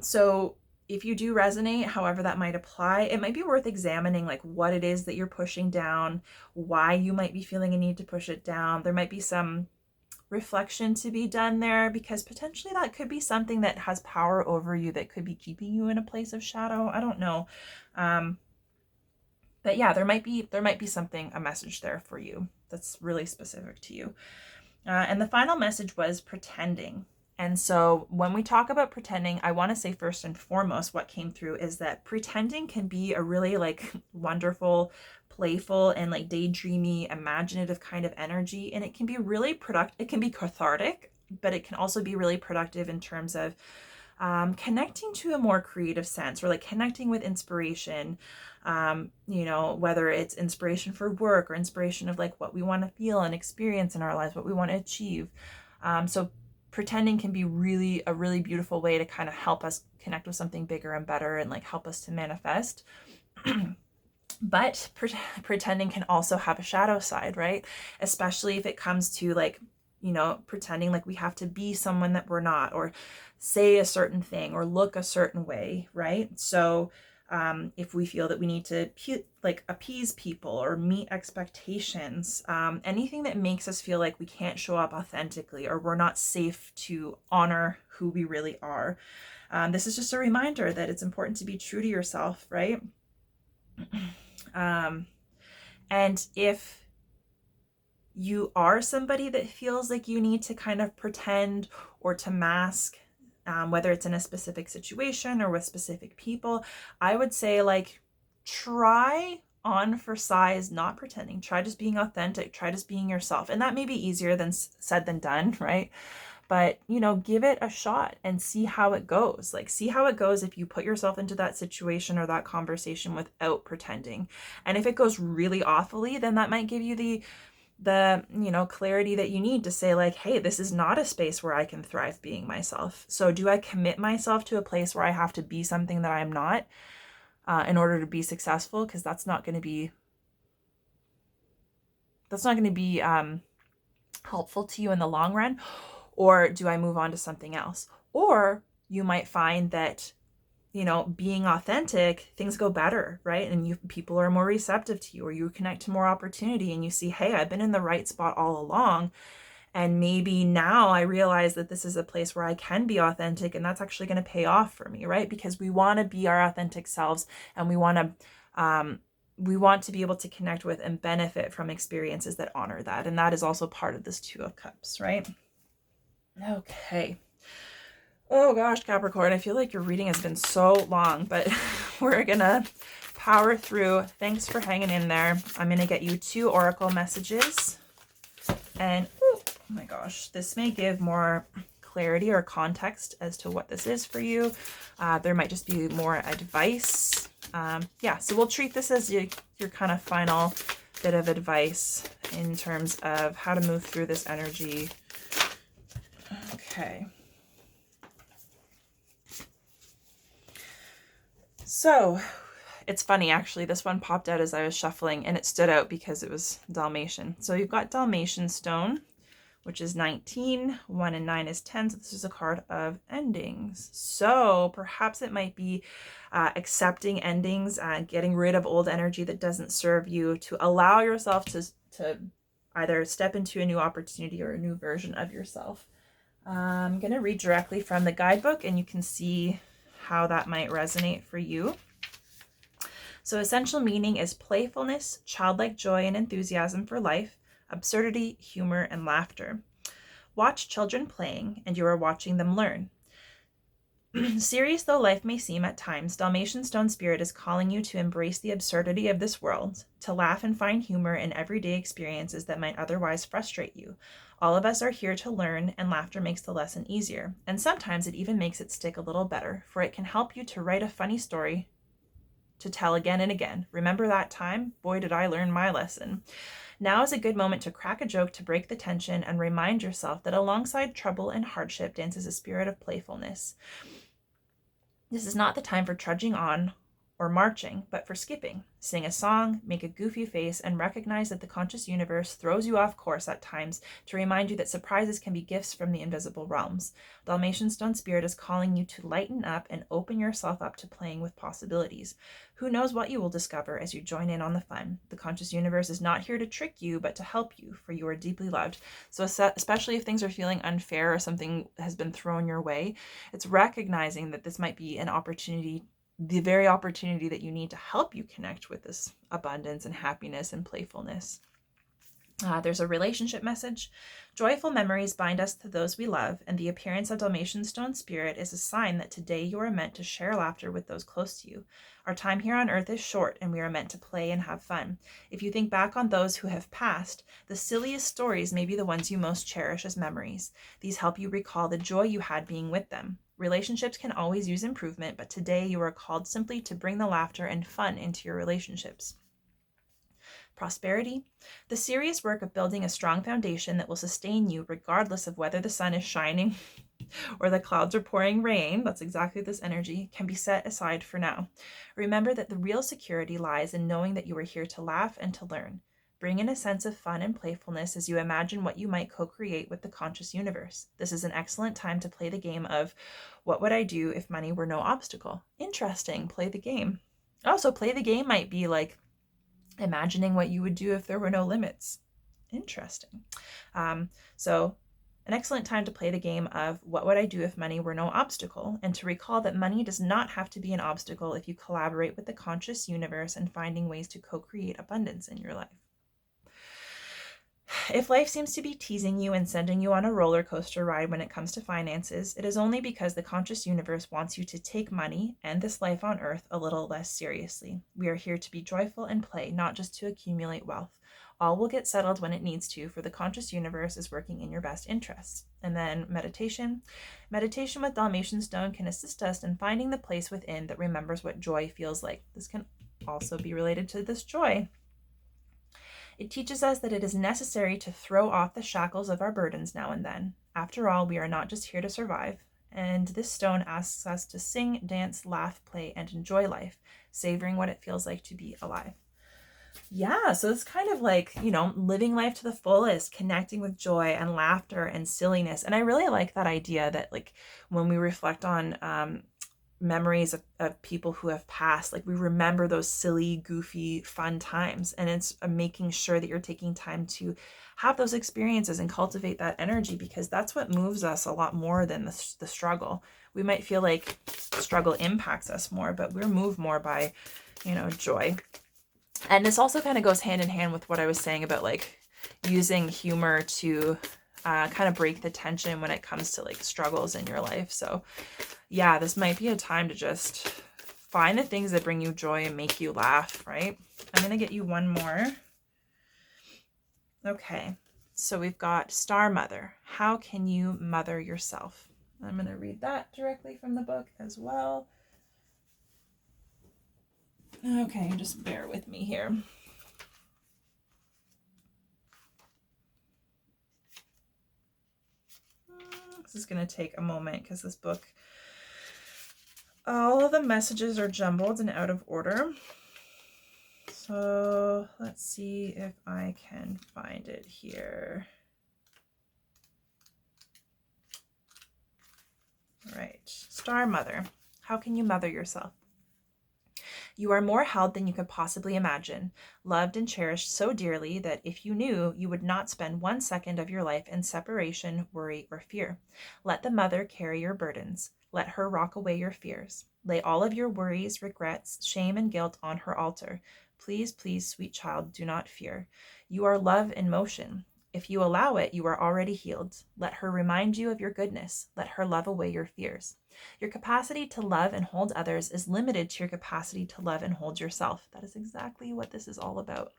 So if you do resonate, however that might apply, it might be worth examining like what it is that you're pushing down, why you might be feeling a need to push it down. There might be some reflection to be done there, because potentially that could be something that has power over you that could be keeping you in a place of shadow. I don't know. But yeah, there might be a message there for you that's really specific to you. And the final message was pretending. And so when we talk about pretending, I want to say first and foremost, what came through is that pretending can be a really like wonderful, playful, and like daydreamy, imaginative kind of energy. And it can be really productive. It can be cathartic, but it can also be really productive in terms of connecting to a more creative sense, or like connecting with inspiration, whether it's inspiration for work or inspiration of like what we want to feel and experience in our lives, what we want to achieve. So pretending can be a really beautiful way to kind of help us connect with something bigger and better and like help us to manifest. But pretending can also have a shadow side, right? Especially if it comes to like, pretending like we have to be someone that we're not, or say a certain thing or look a certain way, right? So if we feel that we need to like appease people or meet expectations, anything that makes us feel like we can't show up authentically or we're not safe to honor who we really are. This is just a reminder that it's important to be true to yourself, right? And if you are somebody that feels like you need to kind of pretend or to mask, whether it's in a specific situation or with specific people, I would say like try on for size not pretending. Try just being authentic. Try just being yourself. And that may be easier than said than done, right? But, give it a shot and see how it goes. Like, see how it goes if you put yourself into that situation or that conversation without pretending. And if it goes really awfully, then that might give you the clarity that you need to say like, hey, this is not a space where I can thrive being myself. So do I commit myself to a place where I have to be something that I'm not in order to be successful? Because that's not going to be helpful to you in the long run. Or do I move on to something else? Or you might find that being authentic, things go better, right? And people are more receptive to you, or you connect to more opportunity and you see, hey, I've been in the right spot all along. And maybe now I realize that this is a place where I can be authentic, and that's actually going to pay off for me, right? Because we want to be our authentic selves, and we want to be able to connect with and benefit from experiences that honor that. And that is also part of this Two of Cups, right? Okay. Oh gosh, Capricorn, I feel like your reading has been so long, but we're gonna power through. Thanks for hanging in there. I'm gonna get you 2 oracle messages. And oh my gosh, this may give more clarity or context as to what this is for you. There might just be more advice. Yeah, so we'll treat this as your kind of final bit of advice in terms of how to move through this energy. Okay. So it's funny, actually, this one popped out as I was shuffling and it stood out because it was Dalmatian. So you've got Dalmatian stone, which is 19, 1 and 9 is 10. So this is a card of endings. So perhaps it might be accepting endings, getting rid of old energy that doesn't serve you, to allow yourself to either step into a new opportunity or a new version of yourself. I'm going to read directly from the guidebook and you can see how that might resonate for you. So essential meaning is playfulness, childlike joy and enthusiasm for life, absurdity, humor, and laughter. Watch children playing, and you are watching them learn. Serious though life may seem at times, Dalmatian Stone Spirit is calling you to embrace the absurdity of this world, to laugh and find humor in everyday experiences that might otherwise frustrate you. All of us are here to learn, and laughter makes the lesson easier, and sometimes it even makes it stick a little better, for it can help you to write a funny story to tell again and again. Remember that time? Boy, did I learn my lesson. Now is a good moment to crack a joke to break the tension and remind yourself that alongside trouble and hardship dances a spirit of playfulness. This is not the time for trudging on or marching, but for skipping. Sing a song, make a goofy face, and recognize that the conscious universe throws you off course at times to remind you that surprises can be gifts from the invisible realms. Dalmatian Stone Spirit is calling you to lighten up and open yourself up to playing with possibilities. Who knows what you will discover as you join in on the fun. The conscious universe is not here to trick you, but to help you, for you are deeply loved. So especially if things are feeling unfair or something has been thrown your way, it's recognizing that this might be an opportunity, the very opportunity that you need to help you connect with this abundance and happiness and playfulness. There's a relationship message. Joyful memories bind us to those we love, and the appearance of Dalmatian Stone Spirit is a sign that today you are meant to share laughter with those close to you. Our time here on earth is short, and we are meant to play and have fun. If you think back on those who have passed, the silliest stories may be the ones you most cherish as memories. These help you recall the joy you had being with them. Relationships can always use improvement, but today you are called simply to bring the laughter and fun into your relationships. Prosperity. The serious work of building a strong foundation that will sustain you regardless of whether the sun is shining or the clouds are pouring rain, that's exactly this energy, can be set aside for now. Remember that the real security lies in knowing that you are here to laugh and to learn. Bring in a sense of fun and playfulness as you imagine what you might co-create with the conscious universe. This is an excellent time to play the game of, what would I do if money were no obstacle? Interesting, play the game. Also, play the game might be like imagining what you would do if there were no limits. Interesting. So an excellent time to play the game of, what would I do if money were no obstacle? And to recall that money does not have to be an obstacle if you collaborate with the conscious universe and finding ways to co-create abundance in your life. If life seems to be teasing you and sending you on a roller coaster ride when it comes to finances, it is only because the conscious universe wants you to take money and this life on earth a little less seriously. We are here to be joyful and play, not just to accumulate wealth. All will get settled when it needs to, for the conscious universe is working in your best interests. And then meditation. Meditation with Dalmatian Stone can assist us in finding the place within that remembers what joy feels like. This can also be related to this joy. It teaches us that it is necessary to throw off the shackles of our burdens now and then. After all, we are not just here to survive. And this stone asks us to sing, dance, laugh, play, and enjoy life, savoring what it feels like to be alive. Yeah, so it's kind of like, living life to the fullest, connecting with joy and laughter and silliness. And I really like that idea that, like, when we reflect on memories of people who have passed. Like we remember those silly, goofy, fun times. And it's making sure that you're taking time to have those experiences and cultivate that energy, because that's what moves us a lot more than the struggle. We might feel like struggle impacts us more, but we're moved more by, joy. And this also kind of goes hand in hand with what I was saying about like using humor to kind of break the tension when it comes to like struggles in your life. So yeah, this might be a time to just find the things that bring you joy and make you laugh, right? I'm going to get you one more. Okay, so we've got Star Mother. How can you mother yourself? I'm going to read that directly from the book as well. Okay, just bear with me here. This is going to take a moment because this book, all of the messages are jumbled and out of order. So let's see if I can find it here. All right, Star Mother. How can you mother yourself? You are more held than you could possibly imagine, loved and cherished so dearly that if you knew, you would not spend 1 second of your life in separation, worry, or fear. Let the mother carry your burdens. Let her rock away your fears. Lay all of your worries, regrets, shame, and guilt on her altar. Please, please, sweet child, do not fear. You are love in motion. If you allow it, you are already healed. Let her remind you of your goodness. Let her love away your fears. Your capacity to love and hold others is limited to your capacity to love and hold yourself. That is exactly what this is all about.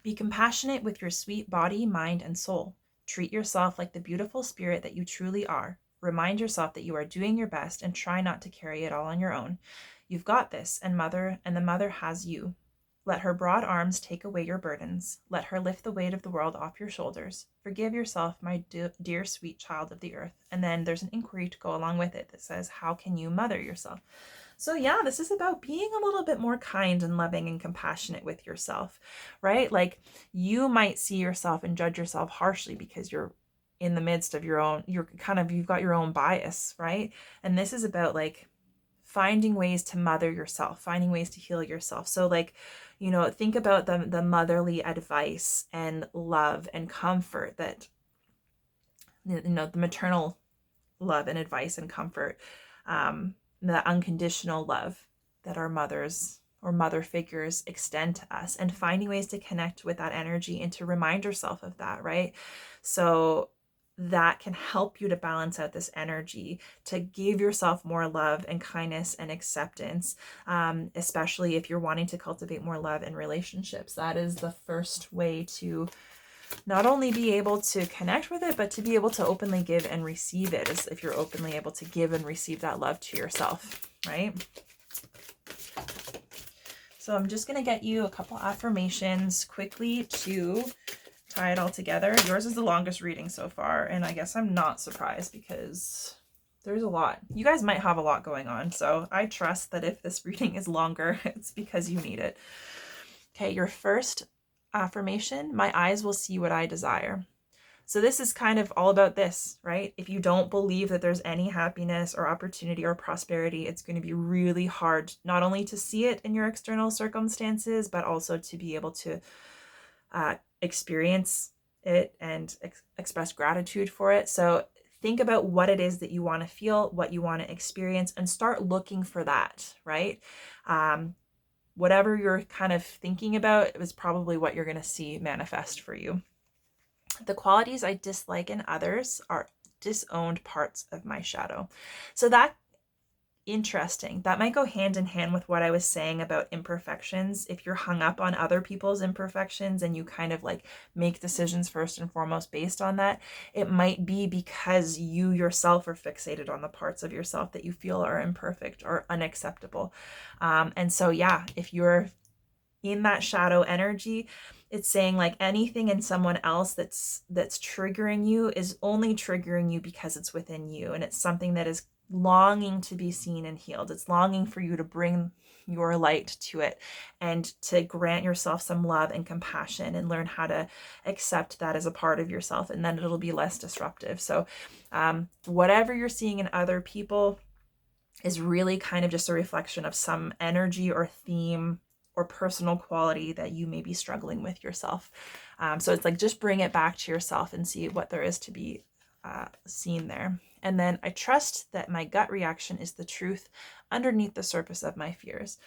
Be compassionate with your sweet body, mind, and soul. Treat yourself like the beautiful spirit that you truly are. Remind yourself that you are doing your best and try not to carry it all on your own. You've got this, and the mother has you. Let her broad arms take away your burdens. Let her lift the weight of the world off your shoulders. Forgive yourself, my dear sweet child of the earth. And then there's an inquiry to go along with it that says, how can you mother yourself? So yeah, this is about being a little bit more kind and loving and compassionate with yourself, right? Like you might see yourself and judge yourself harshly because you're in the midst of you've got your own bias, right? And this is about like finding ways to mother yourself, finding ways to heal yourself. So like, think about the motherly advice and love and comfort that, the maternal love and advice and comfort, the unconditional love that our mothers or mother figures extend to us, and finding ways to connect with that energy and to remind yourself of that, right? So that can help you to balance out this energy, to give yourself more love and kindness and acceptance, especially if you're wanting to cultivate more love in relationships. That is the first way to not only be able to connect with it, but to be able to openly give and receive it, is if you're openly able to give and receive that love to yourself, right? So I'm just going to get you a couple affirmations quickly to tie it all together. Yours is the longest reading so far, and I guess I'm not surprised because there's a lot. You guys might have a lot going on, so I trust that if this reading is longer, it's because you need it. Okay, your first affirmation: my eyes will see what I desire. So this is kind of all about this, right? If you don't believe that there's any happiness or opportunity or prosperity, it's going to be really hard not only to see it in your external circumstances, but also to be able to experience it and express gratitude for it. So think about what it is that you want to feel, what you want to experience, and start looking for that, right? Whatever you're kind of thinking about is probably what you're going to see manifest for you. The qualities I dislike in others are disowned parts of my shadow. So that interesting. That might go hand in hand with what I was saying about imperfections. If you're hung up on other people's imperfections and you kind of like make decisions first and foremost based on that, it might be because you yourself are fixated on the parts of yourself that you feel are imperfect or unacceptable. And so, yeah, if you're in that shadow energy, it's saying like anything in someone else that's triggering you is only triggering you because it's within you, and it's something that longing to be seen and healed. It's longing for you to bring your light to it and to grant yourself some love and compassion and learn how to accept that as a part of yourself, and then it'll be less disruptive. So whatever you're seeing in other people is really kind of just a reflection of some energy or theme or personal quality that you may be struggling with yourself. So it's like, just bring it back to yourself and see what there is to be seen there. And then I trust that my gut reaction is the truth underneath the surface of my fears.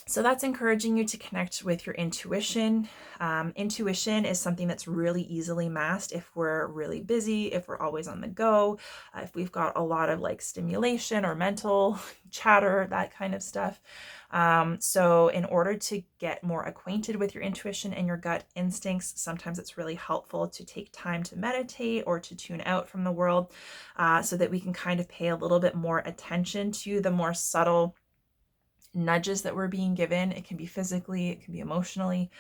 So that's encouraging you to connect with your intuition. Intuition is something that's really easily masked if we're really busy, if we're always on the go, if we've got a lot of like stimulation or mental chatter, that kind of stuff. So in order to get more acquainted with your intuition and your gut instincts, sometimes it's really helpful to take time to meditate or to tune out from the world, so that we can kind of pay a little bit more attention to the more subtle nudges that we're being given. It can be physically, it can be emotionally,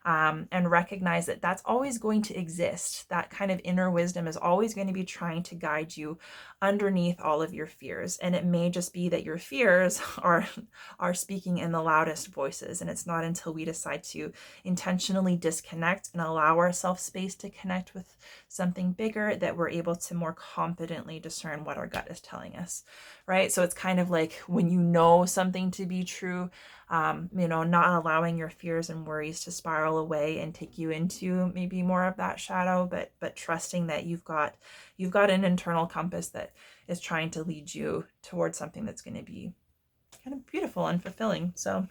and recognize that that's always going to exist. That kind of inner wisdom is always going to be trying to guide you underneath all of your fears. And it may just be that your fears are speaking in the loudest voices. And it's not until we decide to intentionally disconnect and allow ourselves space to connect with something bigger that we're able to more confidently discern what our gut is telling us, right? So it's kind of like when you know something to be true, not allowing your fears and worries to spiral away and take you into maybe more of that shadow, but trusting that you've got an internal compass that is trying to lead you towards something that's going to be kind of beautiful and fulfilling. So,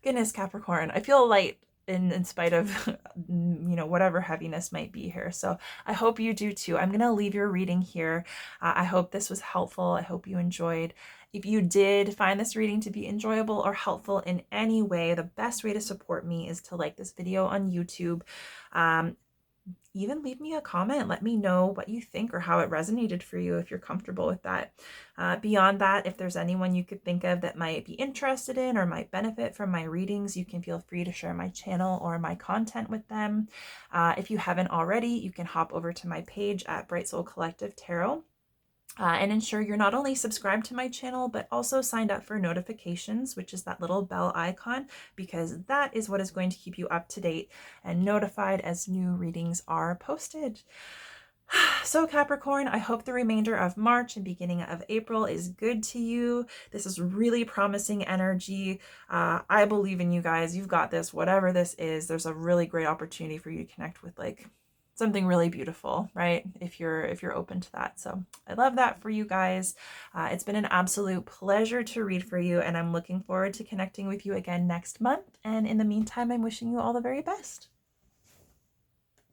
goodness, Capricorn, I feel light in spite of whatever heaviness might be here. So I hope you do too. I'm going to leave your reading here. I hope this was helpful. I hope you enjoyed. If you did find this reading to be enjoyable or helpful in any way, the best way to support me is to like this video on YouTube. Even leave me a comment. Let me know what you think or how it resonated for you if you're comfortable with that. Beyond that, if there's anyone you could think of that might be interested in or might benefit from my readings, you can feel free to share my channel or my content with them. If you haven't already, you can hop over to my page at Bright Soul Collective Tarot. And ensure you're not only subscribed to my channel, but also signed up for notifications, which is that little bell icon, because that is what is going to keep you up to date and notified as new readings are posted. So Capricorn, I hope the remainder of March and beginning of April is good to you. This is really promising energy. I believe in you guys. You've got this. Whatever this is, there's a really great opportunity for you to connect with like something really beautiful, right? If you're open to that. So I love that for you guys. It's been an absolute pleasure to read for you, and I'm looking forward to connecting with you again next month. And in the meantime, I'm wishing you all the very best.